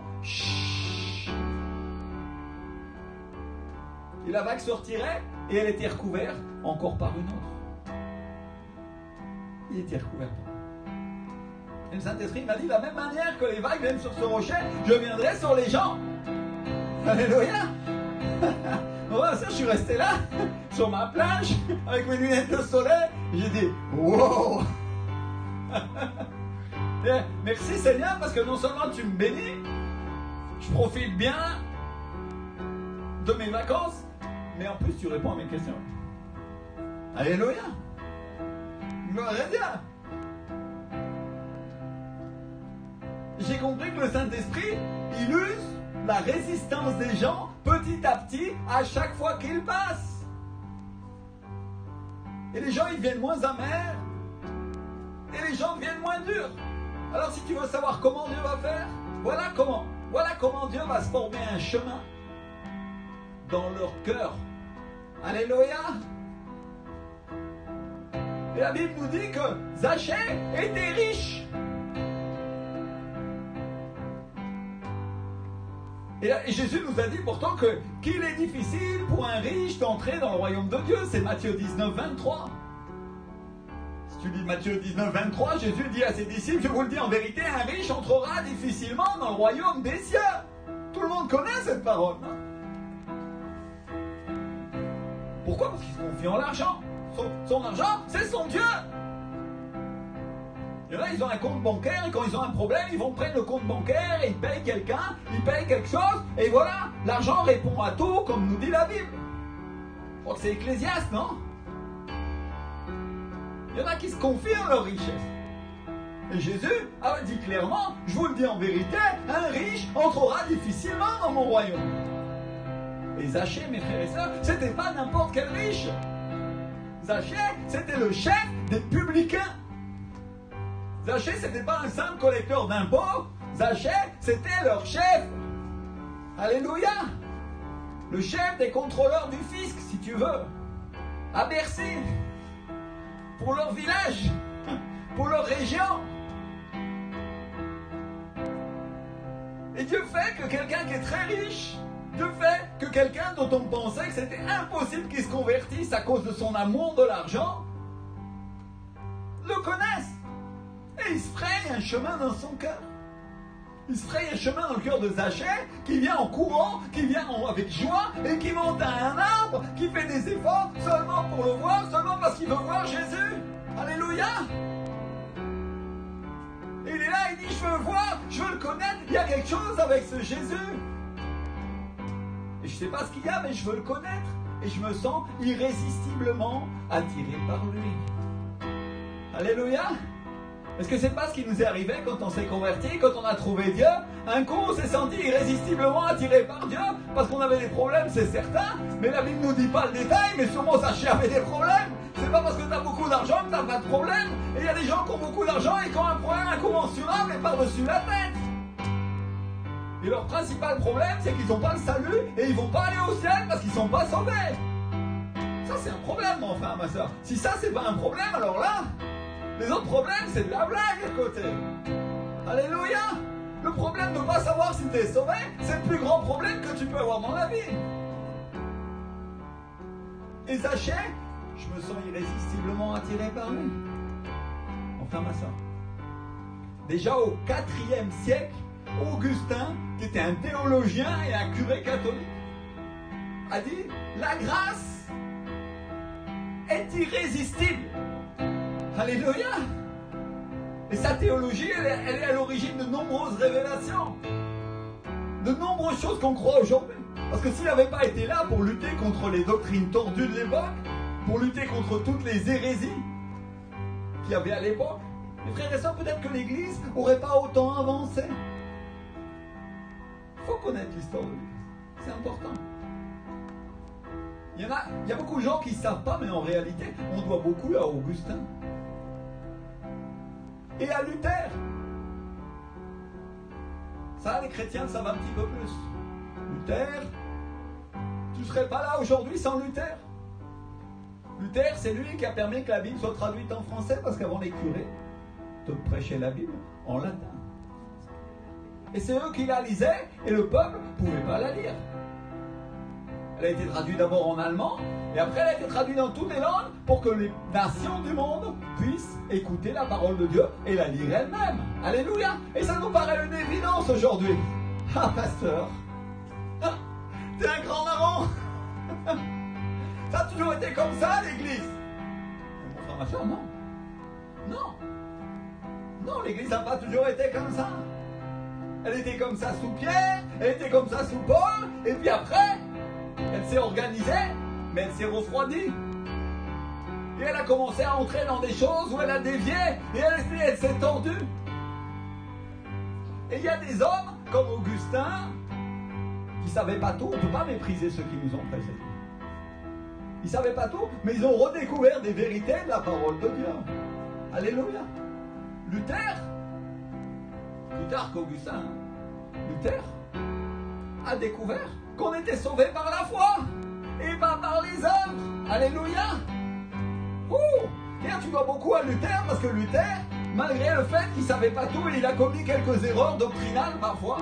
Et la vague sortirait et elle était recouverte encore par une autre. Il était recouvert. Et le Saint-Esprit m'a dit, de la même manière que les vagues viennent sur ce rocher, je viendrai sur les gens. Alléluia. Moi, ça, je suis resté là, sur ma plage, avec mes lunettes de soleil. J'ai dit, wow. Merci Seigneur, parce que non seulement tu me bénis, je profite bien de mes vacances, mais en plus tu réponds à mes questions. Alléluia. Gloire à Dieu. J'ai compris que le Saint-Esprit illustre la résistance des gens petit à petit à chaque fois qu'ils passent. Et les gens ils deviennent moins amers et les gens deviennent moins durs. Alors si tu veux savoir comment Dieu va faire, voilà comment Dieu va se former un chemin dans leur cœur. Alléluia. Et la Bible nous dit que Zachée était riche. Et Jésus nous a dit pourtant qu'il est difficile pour un riche d'entrer dans le royaume de Dieu. C'est Matthieu 19, 23. Si tu lis Matthieu 19, 23, Jésus dit à ses disciples, je vous le dis en vérité, un riche entrera difficilement dans le royaume des cieux. Tout le monde connaît cette parole. Pourquoi? Parce qu'ils se confient en l'argent. Son argent, c'est son Dieu. Et là, ils ont un compte bancaire et quand ils ont un problème, ils vont prendre le compte bancaire et ils payent quelqu'un, ils payent quelque chose et voilà, l'argent répond à tout comme nous dit la Bible. Je crois que c'est Ecclésiaste, non? Il y en a qui se confient en leur richesse. Et Jésus a dit clairement, je vous le dis en vérité, un riche entrera difficilement dans mon royaume. Et Zachée, mes frères et sœurs, c'était pas n'importe quel riche. Zachée, c'était le chef des publicains. Zachée, c'était pas un simple collecteur d'impôts. Zachée, c'était leur chef. Alléluia. Le chef des contrôleurs du fisc, si tu veux. À Bercy. Pour leur village. Pour leur région. Et Dieu fait que quelqu'un qui est très riche, Dieu fait que quelqu'un dont on pensait que c'était impossible qu'il se convertisse à cause de son amour de l'argent, le connaisse. Et il se fraye un chemin dans son cœur. Il se fraye un chemin dans le cœur de Zachée, qui vient en courant, qui vient avec joie, et qui monte à un arbre, qui fait des efforts seulement pour le voir, seulement parce qu'il veut voir Jésus. Alléluia. Et il est là, il dit, je veux voir, je veux le connaître, il y a quelque chose avec ce Jésus. Et je ne sais pas ce qu'il y a, mais je veux le connaître. Et je me sens irrésistiblement attiré par lui. Alléluia. Est-ce que c'est pas ce qui nous est arrivé quand on s'est converti, quand on a trouvé Dieu? Un coup, on s'est senti irrésistiblement attiré par Dieu parce qu'on avait des problèmes, c'est certain. Mais la Bible ne nous dit pas le détail, mais sûrement Zachée avait des problèmes. C'est pas parce que tu as beaucoup d'argent que tu n'as pas de problème. Et il y a des gens qui ont beaucoup d'argent et qui ont un problème incommensurable et par-dessus la tête. Et leur principal problème, c'est qu'ils n'ont pas le salut et ils ne vont pas aller au ciel parce qu'ils ne sont pas sauvés. Ça, c'est un problème, mon frère, ma soeur. Si ça, c'est pas un problème, alors là, les autres problèmes, c'est de la blague à côté. Alléluia. Le problème de ne pas savoir si tu es sauvé, c'est le plus grand problème que tu peux avoir dans la vie. Et Zachée, je me sens irrésistiblement attiré par lui. Mon frère, ma soeur. Déjà au IVe siècle, Augustin, qui était un théologien et un curé catholique, a dit « La grâce est irrésistible ». Alléluia. Et sa théologie, elle est à l'origine de nombreuses révélations. De nombreuses choses qu'on croit aujourd'hui. Parce que s'il n'avait pas été là pour lutter contre les doctrines tordues de l'époque, pour lutter contre toutes les hérésies qu'il y avait à l'époque, mes frères et sœurs, peut-être que l'Église n'aurait pas autant avancé. Il faut connaître l'histoire de l'Église. C'est important. Il y a beaucoup de gens qui ne savent pas, mais en réalité, on doit beaucoup à Augustin. Et à Luther. Ça, les chrétiens le savent un petit peu plus. Luther, tu ne serais pas là aujourd'hui sans Luther. Luther, c'est lui qui a permis que la Bible soit traduite en français, parce qu'avant les curés te prêchaient la Bible en latin. Et c'est eux qui la lisaient, et le peuple ne pouvait pas la lire. Elle a été traduite d'abord en allemand, et après elle a été traduite dans toutes les langues pour que les nations du monde puissent écouter la parole de Dieu et la lire elles-mêmes. Alléluia. Et ça nous paraît une évidence aujourd'hui. Ah, pasteur, T'es un grand marron. Ça a toujours été comme ça, l'église. Mon frère, ma soeur, non. Non. Non, l'église n'a pas toujours été comme ça. Elle était comme ça sous Pierre, elle était comme ça sous Paul, et puis après, elle s'est organisée, mais elle s'est refroidie. Et elle a commencé à entrer dans des choses où elle a dévié, et elle s'est tordue. Et il y a des hommes, comme Augustin, qui ne savaient pas tout. On ne peut pas mépriser ceux qui nous ont précédés. Ils ne savaient pas tout, mais ils ont redécouvert des vérités de la parole de Dieu. Alléluia. Luther qu'Augustin, Luther a découvert qu'on était sauvé par la foi et pas par les œuvres. Alléluia. Tu dois beaucoup à Luther parce que Luther, malgré le fait qu'il ne savait pas tout, il a commis quelques erreurs doctrinales parfois.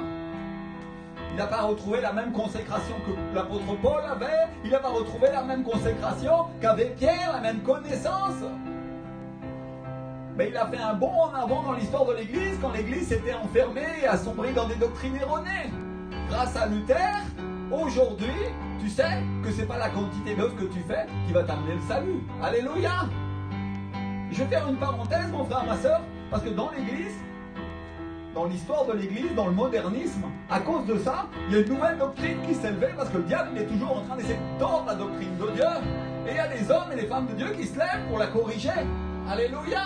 Il n'a pas retrouvé la même consécration que l'apôtre Paul avait, il n'a pas retrouvé la même consécration qu'avait Pierre, la même connaissance. Mais il a fait un bond en avant dans l'histoire de l'Église quand l'Église s'était enfermée et assombrie dans des doctrines erronées. Grâce à Luther, aujourd'hui, tu sais que ce n'est pas la quantité d'œuvres que tu fais qui va t'amener le salut. Alléluia. Je vais faire une parenthèse, mon frère, ma soeur, parce que dans l'Église, dans l'histoire de l'Église, dans le modernisme, à cause de ça, il y a une nouvelle doctrine qui s'est levée parce que le diable est toujours en train d'essayer de tordre la doctrine de Dieu. Et il y a des hommes et des femmes de Dieu qui se lèvent pour la corriger. Alléluia.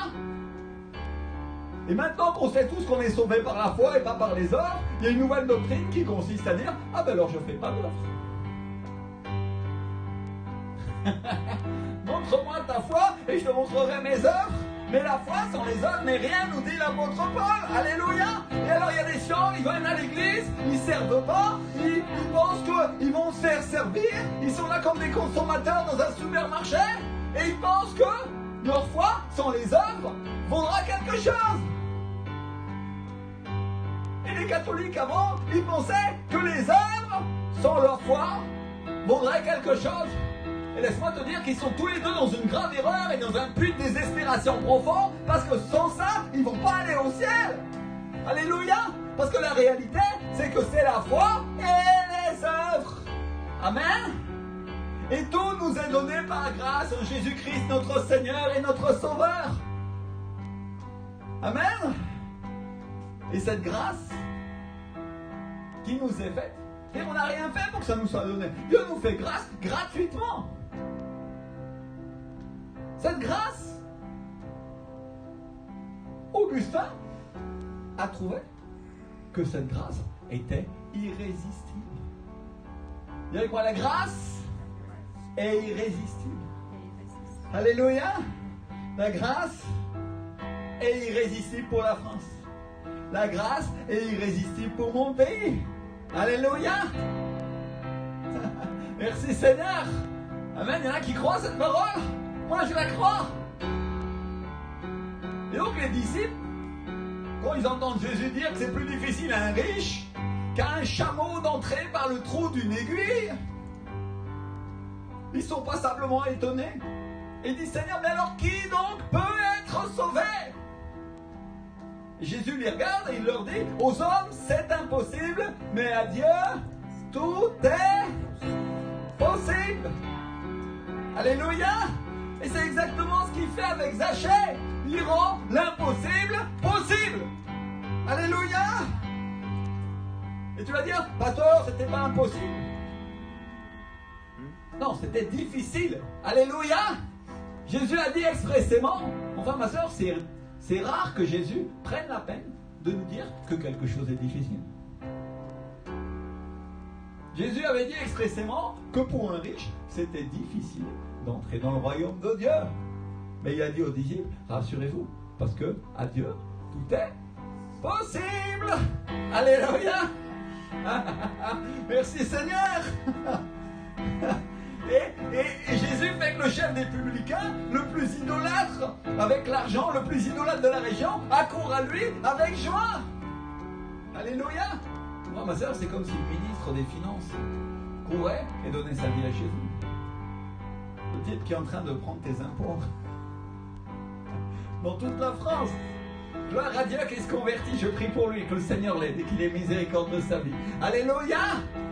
Et maintenant qu'on sait tous qu'on est sauvé par la foi et pas par les œuvres, il y a une nouvelle doctrine qui consiste à dire « Ah ben alors je ne fais pas d'œuvres. Montre-moi ta foi et je te montrerai mes œuvres. Mais la foi sans les œuvres n'est rien, nous dit l'apôtre Paul. Alléluia. Et alors il y a des gens, ils viennent à l'église, ils ne servent pas, ils pensent qu'ils vont se faire servir, ils sont là comme des consommateurs dans un supermarché, et ils pensent que leur foi sans les œuvres vaudra quelque chose. Et les catholiques avant, ils pensaient que les œuvres sans leur foi vaudraient quelque chose. Et laisse-moi te dire qu'ils sont tous les deux dans une grave erreur et dans un puits de désespération profond, parce que sans ça, ils ne vont pas aller au ciel. Alléluia. Parce que la réalité, c'est que c'est la foi et les œuvres. Amen. Et tout nous est donné par grâce en Jésus-Christ, notre Seigneur et notre Sauveur. Amen. Et cette grâce qui nous est faite, et on n'a rien fait pour que ça nous soit donné. Dieu nous fait grâce gratuitement. Cette grâce, Augustin a trouvé que cette grâce était irrésistible. Vous savez quoi, la grâce est irrésistible. Alléluia. La grâce est irrésistible pour la France. La grâce est irrésistible pour mon pays. Alléluia. Merci Seigneur. Amen. Il y en a qui croient cette parole. Moi je la crois. Et donc les disciples, quand ils entendent Jésus dire que c'est plus difficile à un riche qu'à un chameau d'entrer par le trou d'une aiguille, ils ne sont passablement étonnés. Et ils disent, Seigneur, mais alors qui donc peut être sauvé? Et Jésus les regarde et il leur dit, aux hommes c'est impossible, mais à Dieu tout est possible. Alléluia. Et c'est exactement ce qu'il fait avec Zachée. Il rend l'impossible possible. Alléluia. Et tu vas dire, pasteur, c'était pas impossible. Non, c'était difficile. Alléluia. Jésus a dit expressément, enfin ma soeur, c'est rare que Jésus prenne la peine de nous dire que quelque chose est difficile. Jésus avait dit expressément que pour un riche, c'était difficile d'entrer dans le royaume de Dieu. Mais il a dit aux disciples, rassurez-vous, parce que à Dieu, tout est possible. Alléluia. Merci Seigneur. Et Jésus fait que le chef des publicains, le plus idolâtre, avec l'argent, le plus idolâtre de la région, accourt à lui avec joie. Alléluia. Moi, ma soeur, c'est comme si le ministre des Finances courait et donnait sa vie à Jésus. Le type qui est en train de prendre tes impôts dans toute la France. Gloire à Dieu qui se convertit, je prie pour lui, que le Seigneur l'aide et qu'il ait miséricorde de sa vie. Alléluia!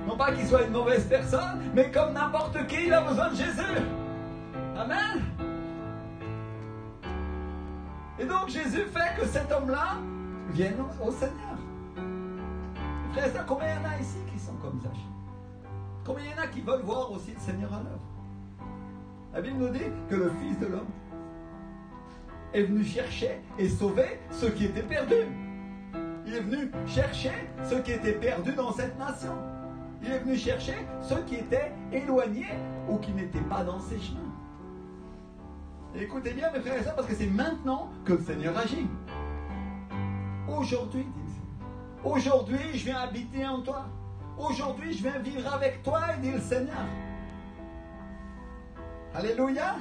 Non pas qu'il soit une mauvaise personne, mais comme n'importe qui, il a besoin de Jésus. Amen. Et donc Jésus fait que cet homme-là vienne au Seigneur. Frère, combien il y en a ici qui sont comme Zachée? Combien il y en a qui veulent voir aussi le Seigneur à l'œuvre? La Bible nous dit que le Fils de l'homme est venu chercher et sauver ceux qui étaient perdus. Il est venu chercher ceux qui étaient perdus dans cette nation. Il est venu chercher ceux qui étaient éloignés ou qui n'étaient pas dans ses chemins. Et écoutez bien mes frères et sœurs, parce que c'est maintenant que le Seigneur agit. Aujourd'hui, dit-il, aujourd'hui je viens habiter en toi. Aujourd'hui je viens vivre avec toi, dit le Seigneur. Alléluia.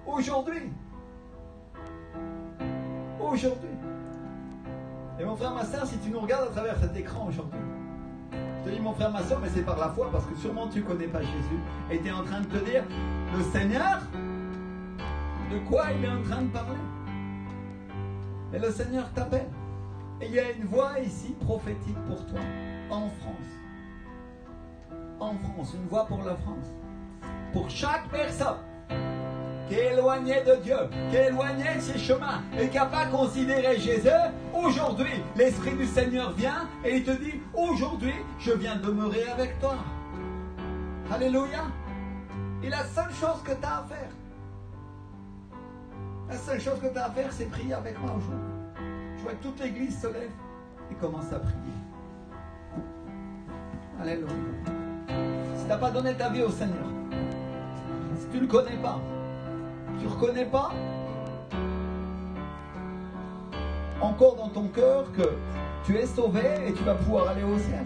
Aujourd'hui. Aujourd'hui. Et mon frère, ma soeur, si tu nous regardes à travers cet écran aujourd'hui, je te dis mon frère, ma soeur, mais c'est par la foi, parce que sûrement tu ne connais pas Jésus, et tu es en train de te dire, le Seigneur, de quoi il est en train de parler? Et le Seigneur t'appelle. Et il y a une voix ici prophétique pour toi, en France. En France, une voix pour la France. Pour chaque personne qui est éloigné de Dieu, qui est éloigné de ses chemins et qui n'a pas considéré Jésus, aujourd'hui, l'Esprit du Seigneur vient et il te dit, aujourd'hui, je viens demeurer avec toi. Alléluia. Et la seule chose que tu as à faire, la seule chose que tu as à faire, c'est prier avec moi aujourd'hui. Je vois que toute l'Église se lève et commence à prier. Alléluia. Si tu n'as pas donné ta vie au Seigneur, si tu ne le connais pas, tu ne reconnais pas encore dans ton cœur que tu es sauvé et tu vas pouvoir aller au ciel.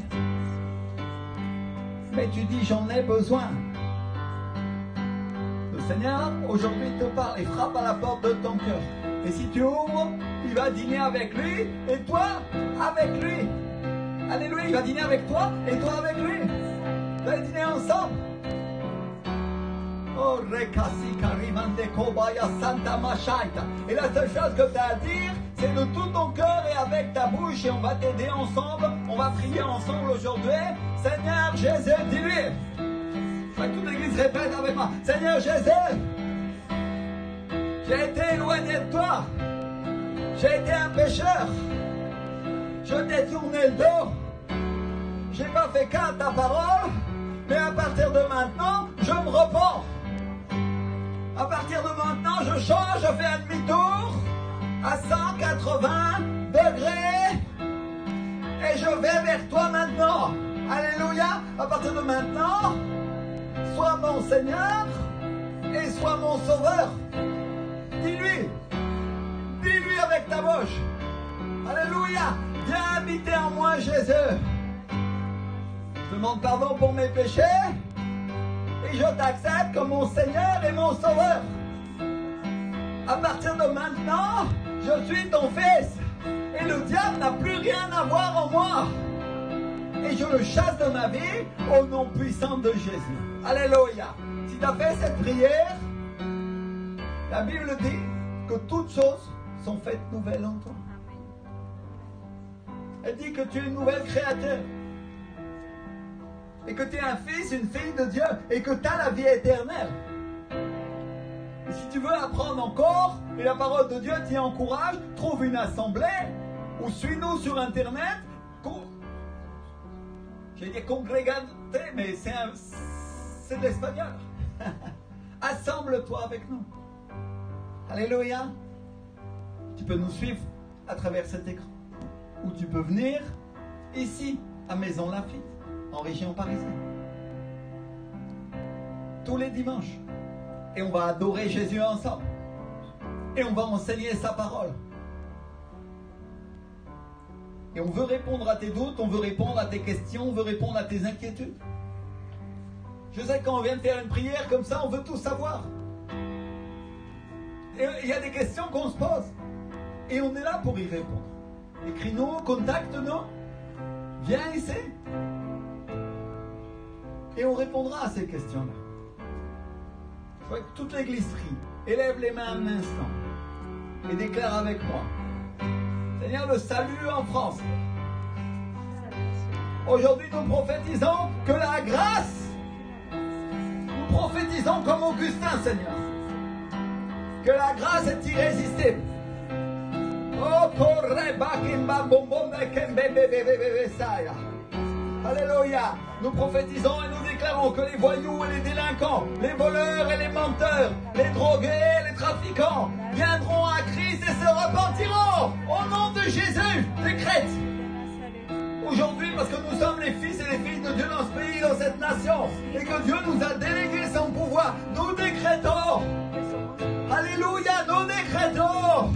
Mais tu dis, j'en ai besoin. Le Seigneur, aujourd'hui, te parle et frappe à la porte de ton cœur. Et si tu ouvres, il va dîner avec lui et toi avec lui. Alléluia, il va dîner avec toi et toi avec lui. Vous allez dîner ensemble. Oh, et la seule chose que tu as à dire, c'est de tout ton cœur et avec ta bouche, et on va t'aider ensemble, on va prier ensemble aujourd'hui. Seigneur Jésus, dis-lui. Toute l'église répète avec moi. Seigneur Jésus, j'ai été éloigné de toi. J'ai été un pécheur. Je t'ai tourné le dos. J'ai pas fait cas de ta parole. Mais à partir de maintenant, je me repens. À partir de maintenant, je change, je fais un demi-tour à 180 degrés et je vais vers toi maintenant. Alléluia. À partir de maintenant, sois mon Seigneur et sois mon Sauveur. Dis-lui avec ta bouche. Alléluia. Viens habiter en moi, Jésus. Je demande pardon pour mes péchés. Et je t'accepte comme mon Seigneur et mon Sauveur. À partir de maintenant, je suis ton fils. Et le diable n'a plus rien à voir en moi. Et je le chasse de ma vie au nom puissant de Jésus. Alléluia. Si tu as fait cette prière, la Bible dit que toutes choses sont faites nouvelles en toi. Elle dit que tu es une nouvelle créature. Et que tu es un fils, une fille de Dieu, et que tu as la vie éternelle. Et si tu veux apprendre encore, et la parole de Dieu t'y encourage, trouve une assemblée, ou suis-nous sur Internet, j'ai dit congrégate, mais c'est de l'espagnol. Assemble-toi avec nous. Alléluia. Tu peux nous suivre à travers cet écran. Ou tu peux venir ici, à Maison Lafitte, en région parisienne. Tous les dimanches. Et on va adorer Jésus ensemble. Et on va enseigner sa parole. Et on veut répondre à tes doutes, on veut répondre à tes questions, on veut répondre à tes inquiétudes. Je sais que quand on vient de faire une prière comme ça, on veut tout savoir. Et il y a des questions qu'on se pose. Et on est là pour y répondre. Écris-nous, contacte-nous. Viens ici. Et on répondra à ces questions-là. Je vois que toute l'église prie. Élève les mains un instant. Et déclare avec moi. Seigneur, le salut en France. Aujourd'hui, nous prophétisons que la grâce, nous prophétisons comme Augustin, Seigneur, que la grâce est irrésistible. Oh, alléluia. Nous prophétisons et nous déclarons que les voyous et les délinquants, les voleurs et les menteurs, les drogués et les trafiquants viendront à Christ et se repentiront. Au nom de Jésus, décrète. Aujourd'hui, parce que nous sommes les fils et les filles de Dieu dans ce pays, dans cette nation, et que Dieu nous a délégué son pouvoir, nous décrétons, alléluia, nous décrétons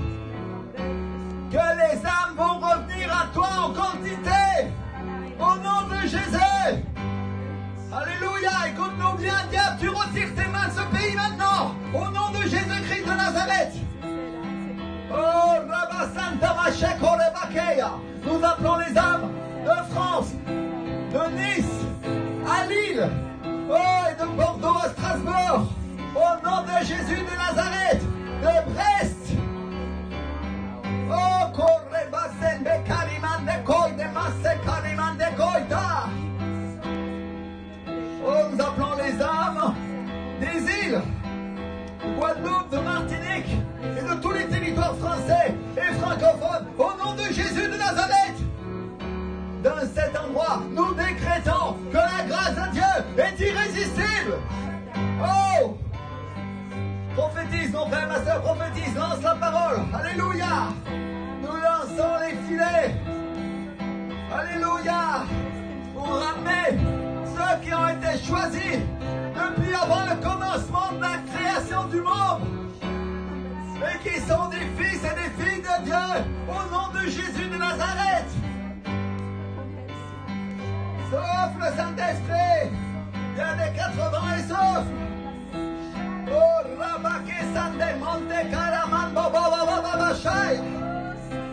que les âmes vont revenir à toi en quantité, au nom de Jésus. Alléluia, écoute-nous bien, diable, tu retires tes mains de ce pays maintenant, au nom de Jésus-Christ de Nazareth. Oh, Rabba Santa Machek Orebakeya, nous appelons les âmes de France, de Nice, à Lille, oh, et de Bordeaux à Strasbourg, au nom de Jésus de Nazareth, de Brest. Oh, Korebasen de Kariman de Koy, de Masse Kariman de Koyta. Oh, nous appelons les âmes des îles, de Guadeloupe, de Martinique, et de tous les territoires français et francophones, au nom de Jésus de Nazareth. Dans cet endroit, nous décrétons que la grâce de Dieu est irrésistible. Oh! Prophétise, mon frère, ma soeur, prophétise, lance la parole. Alléluia! Nous lançons les filets. Alléluia! Pour ramener ceux qui ont été choisis depuis avant le commencement de la création du monde. Et qui sont des fils et des filles de Dieu, au nom de Jésus de Nazareth. Sauf le Saint-Esprit, viens des 80 et sauf. Oh, Rabake Sande Monte Karaman Baba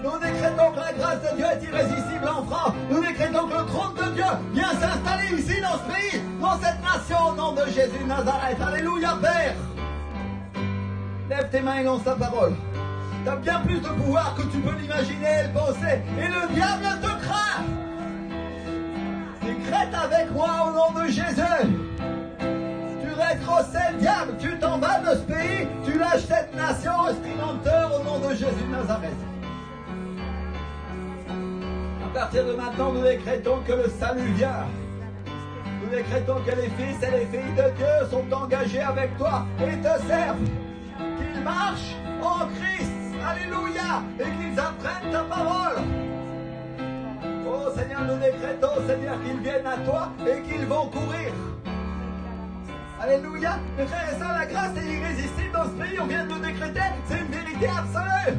Nous décrétons que la grâce de Dieu est irrésistible en France. Nous décrétons que le trône de Dieu vient s'installer ici dans ce pays, dans cette nation, au nom de Jésus de Nazareth. Alléluia, Père. Lève tes mains et lance ta parole. Tu as bien plus de pouvoir que tu peux l'imaginer et le penser. Et le diable te craint. Décrète avec moi au nom de Jésus. Tu rétrocèdes, diable, tu t'en vas de ce pays, tu lâches cette nation, esprit menteur, au nom de Jésus de Nazareth. À partir de maintenant, nous décrétons que le salut vient. Nous décrétons que les fils et les filles de Dieu sont engagés avec toi et te servent. Qu'ils marchent en Christ, alléluia, et qu'ils apprennent ta parole. Oh Seigneur, nous décrétons, Seigneur, qu'ils viennent à toi et qu'ils vont courir. Alléluia. Mes frères et sœurs, la grâce est irrésistible dans ce pays, on vient de le décréter, c'est une vérité absolue.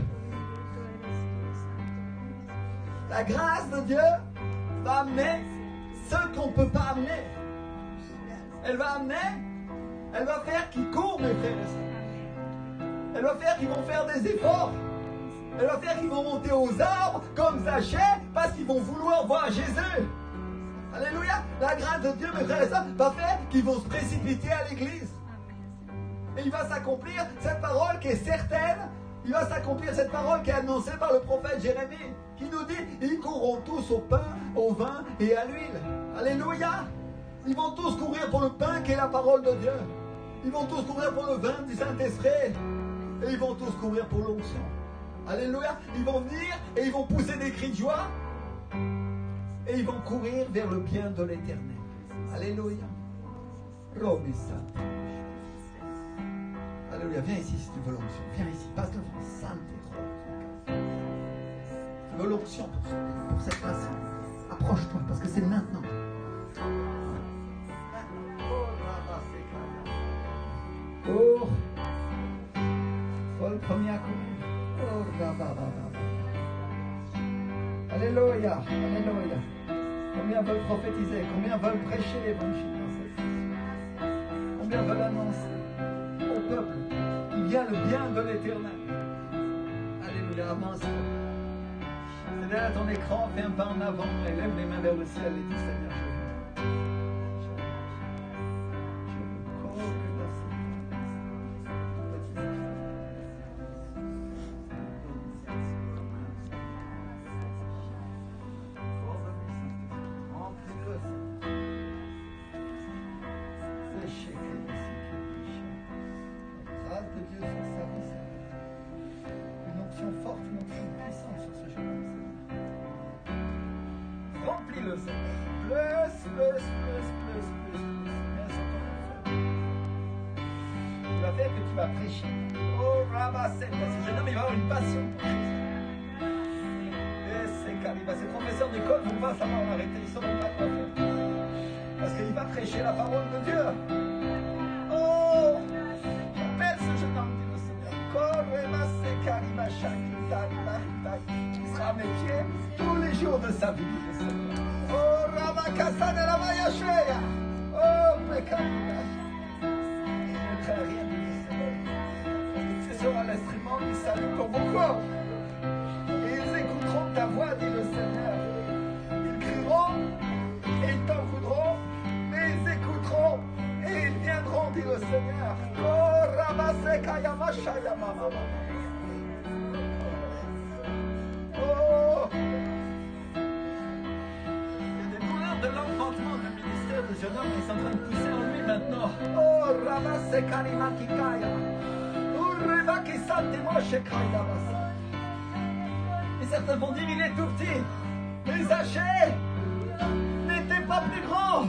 La grâce de Dieu va amener ce qu'on ne peut pas amener. Elle va faire qu'ils courent, mes frères et sœurs. Elle va faire qu'ils vont faire des efforts. Elle va faire qu'ils vont monter aux arbres comme Zachée parce qu'ils vont vouloir voir Jésus. Alléluia. La grâce de Dieu, mes frères et sœurs, va faire qu'ils vont se précipiter à l'église. Et il va s'accomplir cette parole qui est certaine. Il va s'accomplir cette parole qui est annoncée par le prophète Jérémie, qui nous dit, ils courront tous au pain, au vin et à l'huile. Alléluia. Ils vont tous courir pour le pain qui est la parole de Dieu. Ils vont tous courir pour le vin du Saint-Esprit. Et ils vont tous courir pour l'onction. Alléluia. Ils vont venir et ils vont pousser des cris de joie. Et ils vont courir vers le bien de l'Éternel. Alléluia. Alléluia. Viens ici si tu veux l'onction. Viens ici. Passe devant. Sainte et tu veux l'onction pour cette nation. Approche-toi parce que c'est maintenant. Oh. Sois le premier à courir. Oh, alléluia, alléluia. Combien veulent prophétiser? Combien veulent prêcher l'évangile dans cette vie? Combien veulent annoncer au peuple qu'il y a le bien de l'Éternel? Alléluia, avance. C'est derrière ton écran, fais un pas en avant et lève les mains vers le ciel et dis Seigneur, Tu vas faire que tu vas prêcher. Oh, Rabassek, ce jeune homme, il va avoir une passion pour Christ. Ces professeurs d'école ne vont pas savoir l'arrêter, ils ne sauront pas quoi faire. Parce qu'il va prêcher la parole de Dieu. Oh, j'appelle ce jeune homme, dit le Seigneur. Il sera à mes pieds tous les jours de sa vie, dit le Seigneur. Oh, Ramakasa de la Mayashea. Oh, Pekalina. Il ne craint rien, dit le Seigneur. Ce sera l'instrument du salut pour vos corps. Et ils écouteront ta voix, dit le Seigneur. Ils crieront et ils t'en voudront, mais ils écouteront et ils viendront, dit le Seigneur. Oh, Rabasekayamashayamama. Oh, il y a des douleurs de l'enfantement, le ministère de jeune homme qui sont en train de pousser en lui maintenant. Oh, Rabasekarimatikaya. Oh, Rebakisantimoshekayamasa. Et certains vont dire, il est tout petit. Mais Zachée n'était pas plus grand.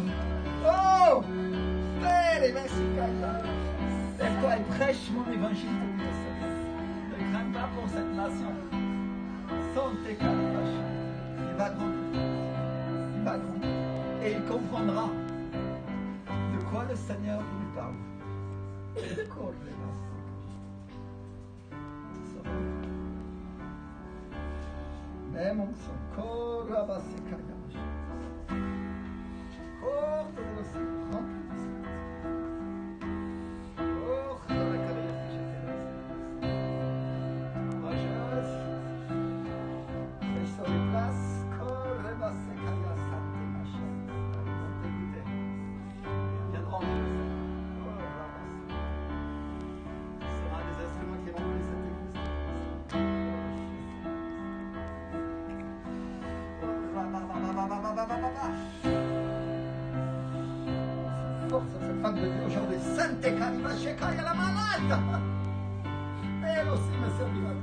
Oh, lève-toi et prêche mon évangile. Ne crains pas pour cette nation. Sante Kalimash. Il va grandir. Il va grandir. Et il comprendra de quoi le Seigneur lui parle. Même onction. Korabasekayamash. Porte de le Seigneur. Remplis de Seigneur. Porte de la carrière que j'ai fait. Majeuse. Reste sur les places. Korabasekayasantemash. Ils vont t'écouter. Ils viendront de le Seigneur. Ce sera des instruments qui remplissent cette église. Force à cette femme de Dieu aujourd'hui. Sainte Kalima Shekaya la malade. Elle aussi me servira de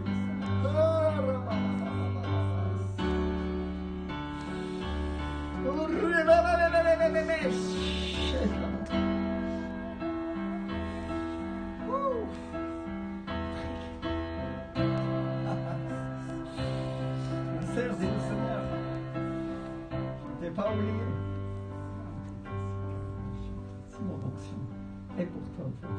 dit le Seigneur. Je ne t'ai pas oublié. Si mon onction est pour toi aujourd'hui.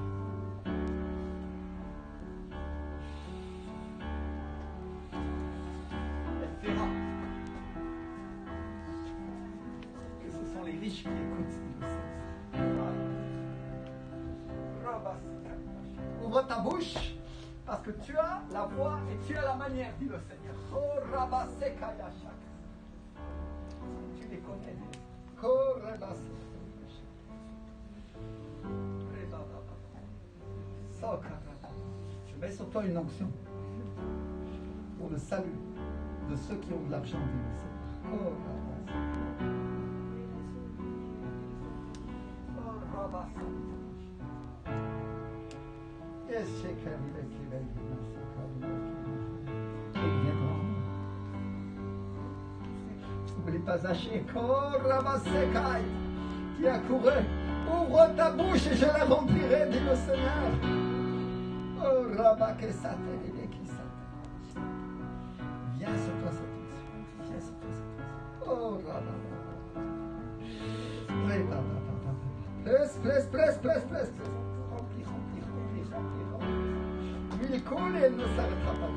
Elle verra que ce sont les riches qui écoutent, dit le Seigneur. Ouvre ta bouche. Parce que tu as la voix et tu as la manière, dit le Seigneur. Oh, Rabasekaya Shaka. Tu les connais. Oh, Rabasekaya. Je mets sur toi une onction pour le salut de ceux qui ont de l'argent, dit le Seigneur. Oh, Rabasekaya. N'oublie pas Zaché, qui a couru. Ouvre ta bouche et je la remplirai, dit le Seigneur. Oh, Rabakesate, viens sur toi cette onction. Viens sur toi cette onction. Oh, Rabakesate. Place. Remplis. L'huile coule et elle ne s'arrêtera pas.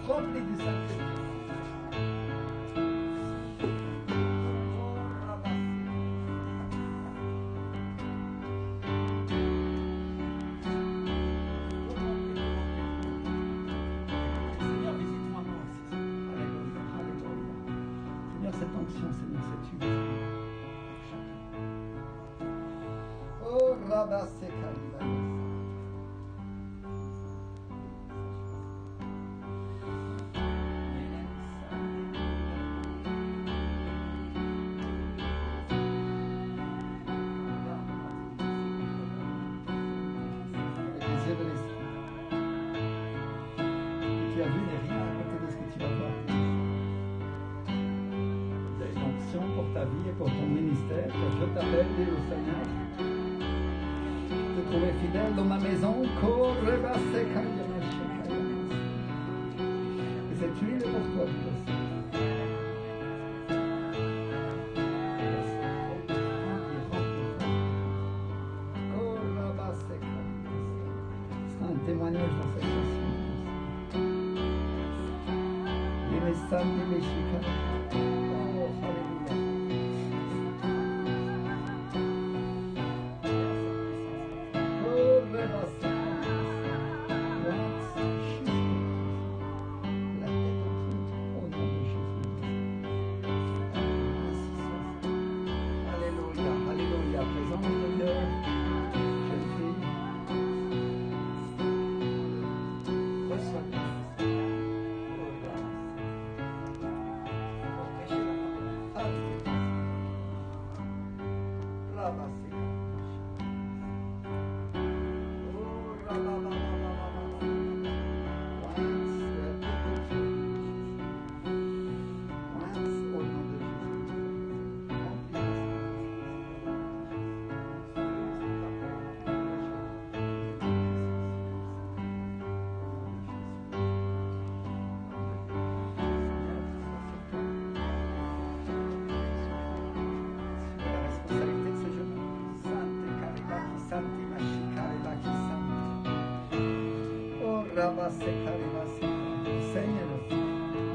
Remplis du Saint-Esprit. Seigneur, visite-moi moi aussi. Alléluia. Seigneur, cette onction, Seigneur, cette huile. Oh, Rabasekaliba. tu as vu n'est rien à côté de ce que tu vas voir. Tu as une option pour ta vie et pour ton ministère. Que je t'appelle, dit le Seigneur. Te trouver fidèle dans ma maison. Et cette huile est pour toi, dit le Seigneur. Témoignage dans cette chanson. Les Santi Meshika. Oh, alléluia. Oh, Rebassa. La tête en dessous. Au nom de Jésus. Alléluia, alléluia. Présence de Dieu. Jeune fille.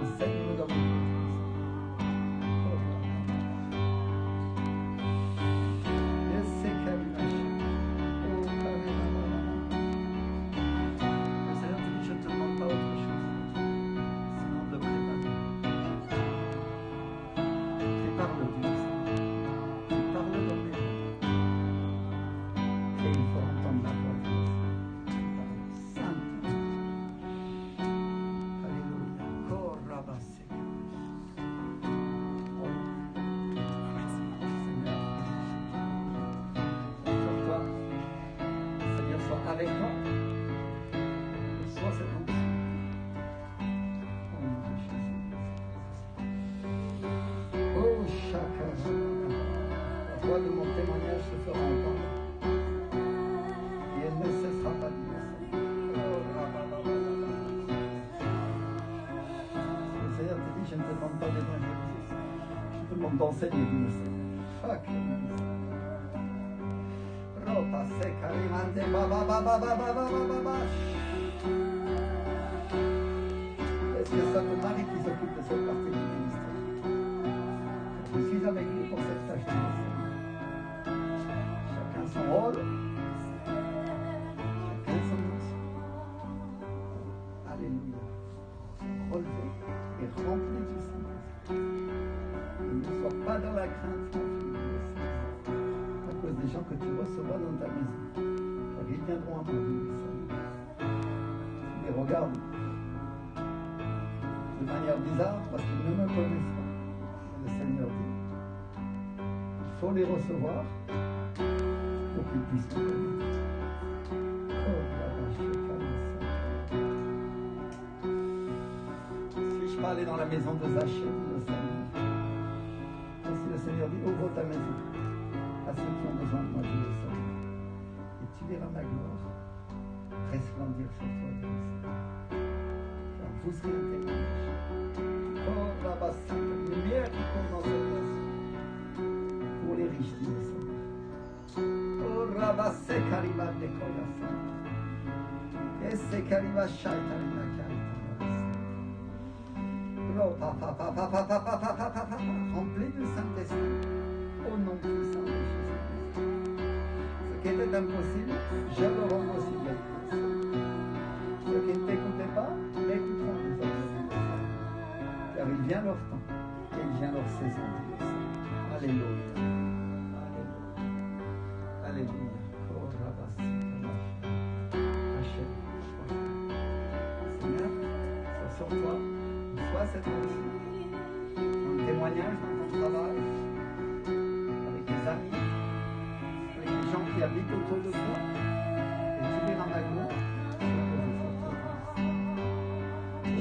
Enseigne-nous dans mon Seigneur te dit, je ne te demande pas autre chose, sinon de préparer. Prépare-le, Dieu. Prépare-le dans mes mots. Et il faut entendre la voix de Dieu. Sainte. Alléluia. Korabase. Seigneur, soit avec toi. Sois cette onction. Au nom de Jésus. Oh, chacun. La voix de mon témoignage se fera entendre. Et elle ne cessera pas de dire ça. Oh, le Seigneur te dit, je ne te demande pas d'évangéliser. Je te demande d'enseigner, dit le Seigneur. Fuck. Rota seca, rimante, Est-ce que c'est ton mari qui s'occupe de cette partie du ministère? Je suis avec lui pour cette tâche de ministère. Chacun son rôle, chacun son mission. Alléluia. Relevé et rempli du Saint-Esprit. Ne sois pas dans la crainte, mon fils. À cause des gens que tu recevras dans ta maison. Car ils viendront à moi, dit le Seigneur. Tu les regardes de manière bizarre parce qu'ils ne me connaissent pas. Le Seigneur dit, il faut les recevoir pour qu'ils puissent me connaître. Oh, la vache, suis-je pas allé dans la maison de Zachée, dit le Seigneur. Ainsi le Seigneur dit, ouvre ta maison à ceux qui ont besoin de moi, dit le Seigneur. Et tu verras ma gloire resplendir sur toi, dit le Seigneur. Car vous serez un témoignage. Oh, la basse, lumière qui court dans cette nation. Pour les riches, dit le Seigneur. Oh, rabasse, kariba, dekoyasa. Et c'est kariba, shaitana, rempli du Saint-Esprit, au nom puissant de Jésus. Ce qui était impossible, je le rends possible. Ceux qui ne t'écoutaient pas, l'écouteront désormais. Car il vient leur temps et il vient leur saison. Alléluia. Alléluia. Seigneur, sois sur toi. Sois cette onction, ton témoignage dans ton travail, avec tes amis, avec les gens qui habitent autour de toi, et tu verras ma gloire sur la position de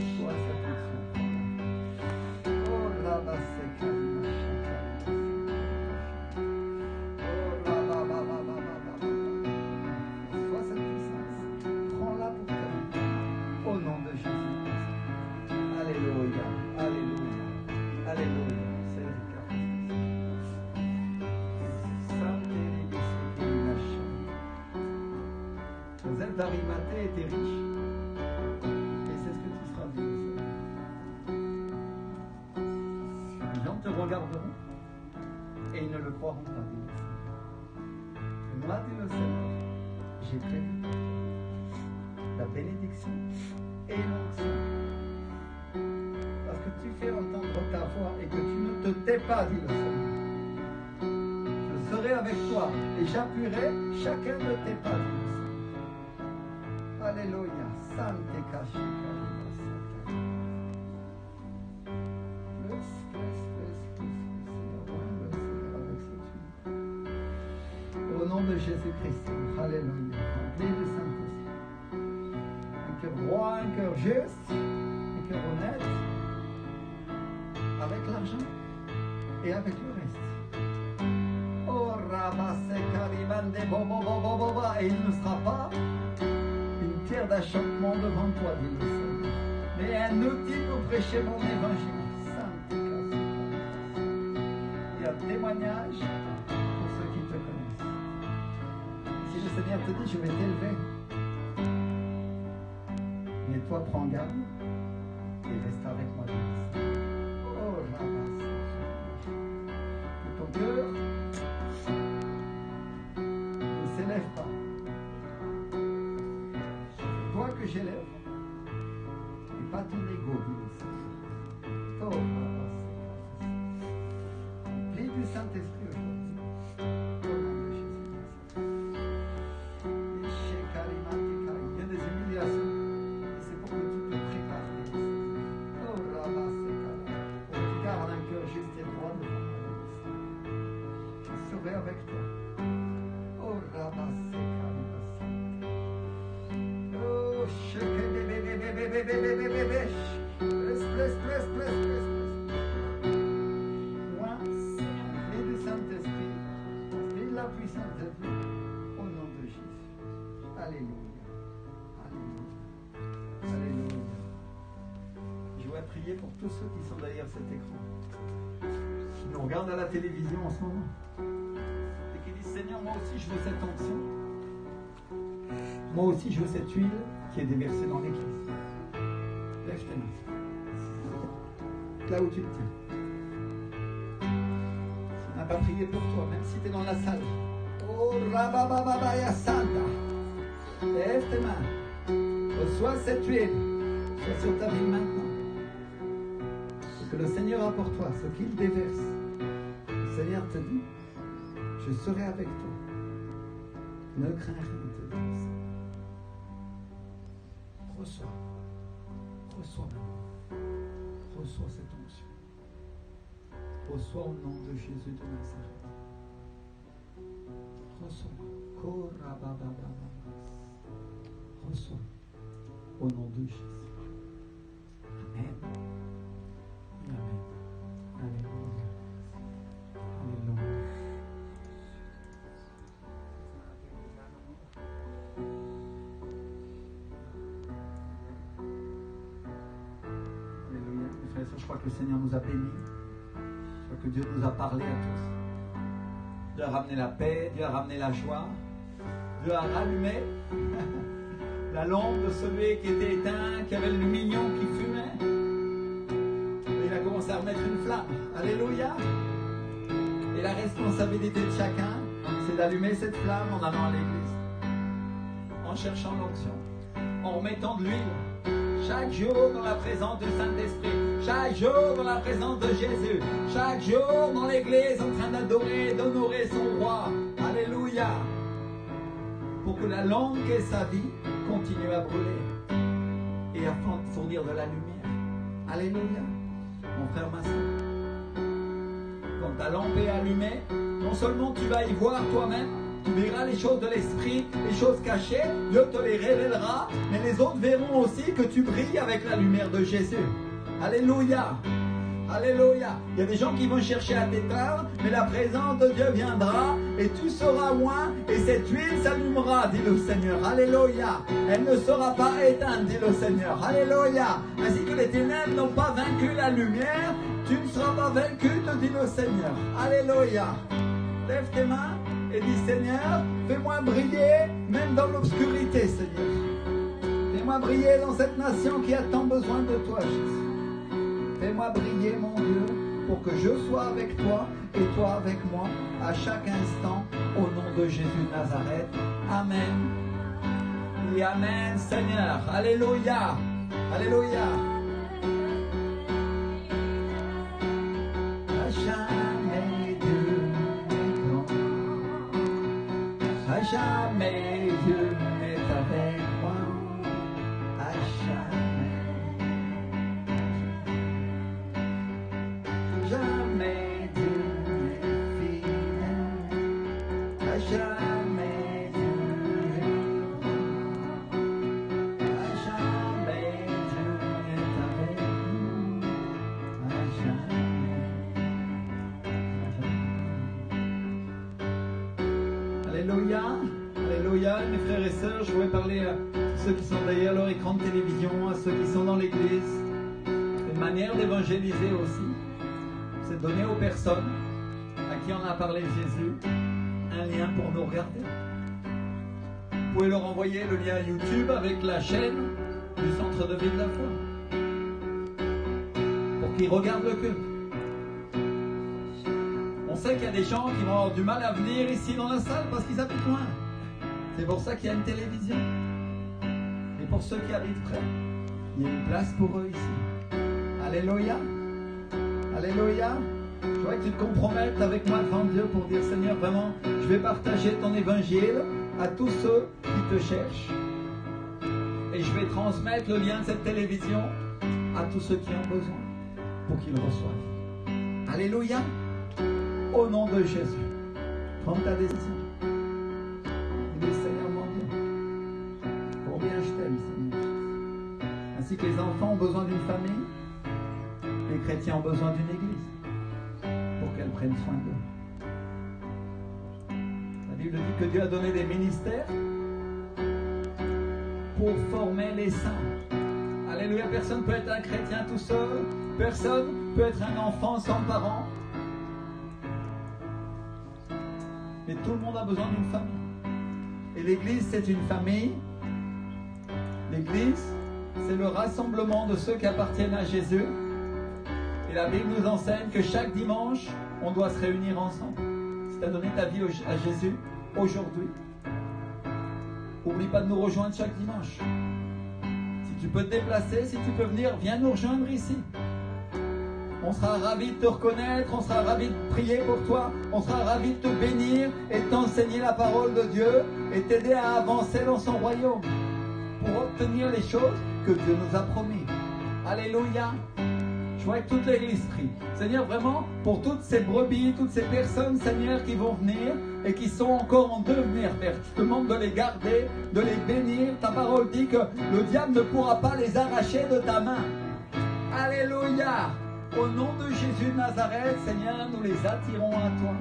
regarderont et ils ne le croiront pas, dit le Seigneur. Moi, dit le Seigneur, j'ai prévu la bénédiction et l'onction. Parce que tu fais entendre ta voix et que tu ne te tais pas, dit le Seigneur. Je serai avec toi et j'appuierai chacun de tes pas, dit le Seigneur. Alléluia. Sante caché. Au nom de Jésus-Christ, alléluia, rempli du Saint-Esprit. Un cœur droit, un cœur juste, un cœur honnête, avec l'argent et avec le reste. Oh, Rabasse Karibande, boba, et il ne sera pas une pierre d'achoppement devant toi, dit le Seigneur, mais un outil pour prêcher mon évangile. Sainte Casse. Il y a témoignage pour ceux qui te connaissent. Si le Seigneur te dit, je vais t'élever, mais toi prends garde et reste avec moi. Oh, Rabasse. Que ton cœur ne s'élève pas. C'est toi que j'élève et pas ton ego, dit le Seigneur. Oh, Rabasse. Prie du Saint-Esprit aujourd'hui. Au nom de Jésus-Christ. Il y a des humiliations. Et c'est pour que tu te prépares. Oh, Rabasse. Pour que tu gardes un cœur juste et droit devant moi. Je serai avec toi. Oh, Rabasse. Oh, moi, l'esprit du Saint-Esprit, l'esprit de la puissance de Dieu, au nom de Jésus. Alléluia. Alléluia. Alléluia. Je vais prier pour tous ceux qui sont derrière cet écran, qui nous regardent à la télévision en ce moment, et qui disent, Seigneur, moi aussi je veux cette onction. Moi aussi je veux cette huile qui est déversée dans l'église. Lève tes mains. Là où tu te tiens. Si on n'a pas prié pour toi, même si tu es dans la salle. Oh, Rabababaya Santa. Lève tes mains. Reçois cette huile. Sois sur ta vie maintenant. Ce que le Seigneur a pour toi, ce qu'il déverse. Le Seigneur te dit, je serai avec toi. Ne crains rien, te dit le Seigneur. Reçois. Reçois maintenant. Reçois cette onction. Reçois au nom de Jésus de Nazareth. Reçois. Reçois. Au nom de Jésus. Amen. Amen. Alléluia. Alléluia. Alléluia. Mes frères et sœurs, je crois que le Seigneur nous a bénis. Je crois que Dieu nous a parlé à tous. Dieu a ramené la paix, Dieu a ramené la joie. Dieu a rallumé la lampe de celui qui était éteint, qui avait le lumignon qui fumait. Et il a commencé à remettre une flamme. Alléluia. Et la responsabilité de chacun, c'est d'allumer cette flamme en allant à l'église, en cherchant l'onction, en remettant de l'huile. Chaque jour dans la présence du Saint-Esprit, chaque jour dans la présence de Jésus, chaque jour dans l'église en train d'adorer, d'honorer son roi. Alléluia. Pour que la lampe qu'est sa vie continue à brûler et à fournir de la lumière. Alléluia. Mon frère, ma soeur, quand ta lampe est allumée, non seulement tu vas y voir toi-même, tu verras les choses de l'esprit, les choses cachées, Dieu te les révélera, mais les autres verront aussi que tu brilles avec la lumière de Jésus. Alléluia. Alléluia. Il y a des gens qui vont chercher à t'éteindre, mais la présence de Dieu viendra et tu seras loin et cette huile s'allumera, dit le Seigneur. Alléluia. Elle ne sera pas éteinte, dit le Seigneur. Alléluia. Ainsi que les ténèbres n'ont pas vaincu la lumière, tu ne seras pas vaincu, te dit le Seigneur. Alléluia. Lève tes mains et dis, Seigneur, fais-moi briller même dans l'obscurité, Seigneur. Fais-moi briller dans cette nation qui a tant besoin de toi, Jésus. Fais-moi briller, mon Dieu, pour que je sois avec toi et toi avec moi à chaque instant, au nom de Jésus de Nazareth. Amen. Et Amen, Seigneur. Alléluia. Alléluia. À jamais Dieu n'est grand. À jamais Dieu n'est avec moi. À jamais. Jamais Dieu n'est fidèle. À jamais Dieu est grand. À jamais Dieu est avec nous. À jamais. Alléluia. Alléluia. Mes frères et sœurs, je voudrais parler à ceux qui sont derrière leur écran de télévision, à ceux qui sont dans l'église. Une manière d'évangéliser aussi, c'est donner aux personnes à qui on a parlé de Jésus un lien pour nous regarder. Vous pouvez leur envoyer le lien YouTube avec la chaîne du Centre de Vie de la Foi pour qu'ils regardent le culte. On sait qu'il y a des gens qui vont avoir du mal à venir ici dans la salle parce qu'ils habitent loin. C'est pour ça qu'il y a une télévision. Et pour ceux qui habitent près, il y a une place pour eux ici. Alléluia. Alléluia. Je voudrais que tu te compromettes avec moi devant Dieu pour dire, Seigneur, vraiment, je vais partager ton évangile à tous ceux qui te cherchent. Et je vais transmettre le lien de cette télévision à tous ceux qui ont besoin pour qu'ils le reçoivent. Alléluia. Au nom de Jésus, prends ta décision. Dis, Seigneur mon Dieu, combien je t'aime, Seigneur. Ainsi que les enfants ont besoin d'une famille, les chrétiens ont besoin d'une église pour qu'elle prenne soin d'eux. La Bible dit que Dieu a donné des ministères pour former les saints. Alléluia, personne ne peut être un chrétien tout seul, personne ne peut être un enfant sans parents. Mais tout le monde a besoin d'une famille. Et l'église, c'est une famille. L'église, c'est le rassemblement de ceux qui appartiennent à Jésus. Et la Bible nous enseigne que chaque dimanche, on doit se réunir ensemble. Si tu as donné ta vie à Jésus aujourd'hui, n'oublie pas de nous rejoindre chaque dimanche. Si tu peux te déplacer, si tu peux venir, viens nous rejoindre ici. On sera ravis de te reconnaître, on sera ravis de prier pour toi, on sera ravis de te bénir et de t'enseigner la parole de Dieu et t'aider à avancer dans son royaume pour obtenir les choses que Dieu nous a promis. Alléluia. Je vois que toute l'église prie. Seigneur, vraiment, pour toutes ces brebis, toutes ces personnes, Seigneur, qui vont venir et qui sont encore en devenir, Père, je te demande de les garder, de les bénir. Ta parole dit que le diable ne pourra pas les arracher de ta main. Alléluia. Au nom de Jésus de Nazareth, Seigneur, nous les attirons à toi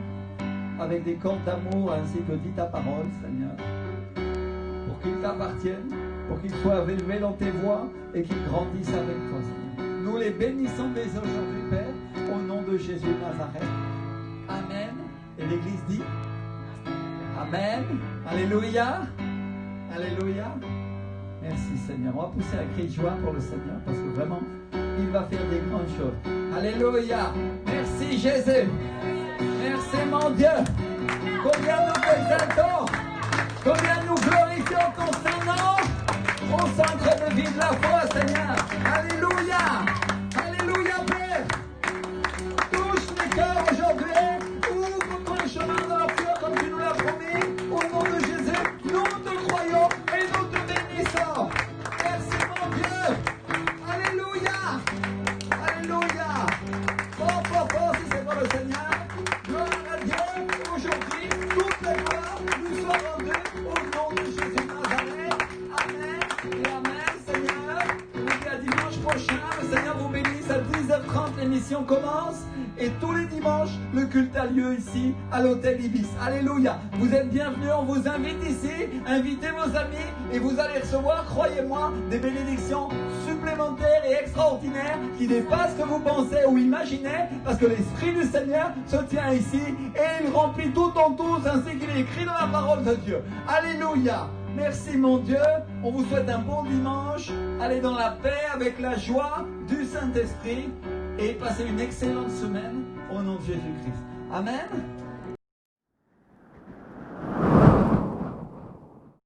avec des cordes d'amour ainsi que dit ta parole, Seigneur, pour qu'ils t'appartiennent, pour qu'ils soient élevés dans tes voies et qu'ils grandissent avec toi, Seigneur. Nous les bénissons dès aujourd'hui, Père, au nom de Jésus de Nazareth. Amen. Et l'Église dit Amen. Alléluia. Alléluia. Merci, Seigneur. On va pousser un cri de joie pour le Seigneur parce que vraiment, il va faire des grandes choses. Alléluia. Merci Jésus. Merci mon Dieu. Combien nous exaltons. Combien nous glorifions ton Saint-Nom. Au centre de vie de la foi, Seigneur. Alléluia. Alléluia, Père. Touche les cœurs aujourd'hui. Ouvre ton chemin dans la foi comme tu nous l'as promis. Au nom de Jésus, nous te croyons et nous te bénissons. Merci mon Dieu. Alléluia. Alléluia. Fort, fort, fort, si c'est pour le Seigneur. Gloire à Dieu. Aujourd'hui, toutes les gloires nous sont rendues au nom de Jésus de Nazareth. Amen et Amen, Seigneur. Je vous dis à dimanche prochain. Le Seigneur vous bénisse. À 10h30, l'émission commence. Et tous les dimanches, le culte a lieu ici, à l'hôtel Ibis. Alléluia. Vous êtes bienvenus, on vous invite ici. Invitez vos amis et vous allez recevoir, croyez-moi, des bénédictions supplémentaires et extraordinaires qui dépassent ce que vous pensez ou imaginez, parce que l'Esprit du Seigneur se tient ici et il remplit tout en tous, ainsi qu'il est écrit dans la parole de Dieu. Alléluia. Merci mon Dieu. On vous souhaite un bon dimanche. Allez dans la paix avec la joie du Saint-Esprit. et passez une excellente semaine au nom de Jésus-Christ. Amen.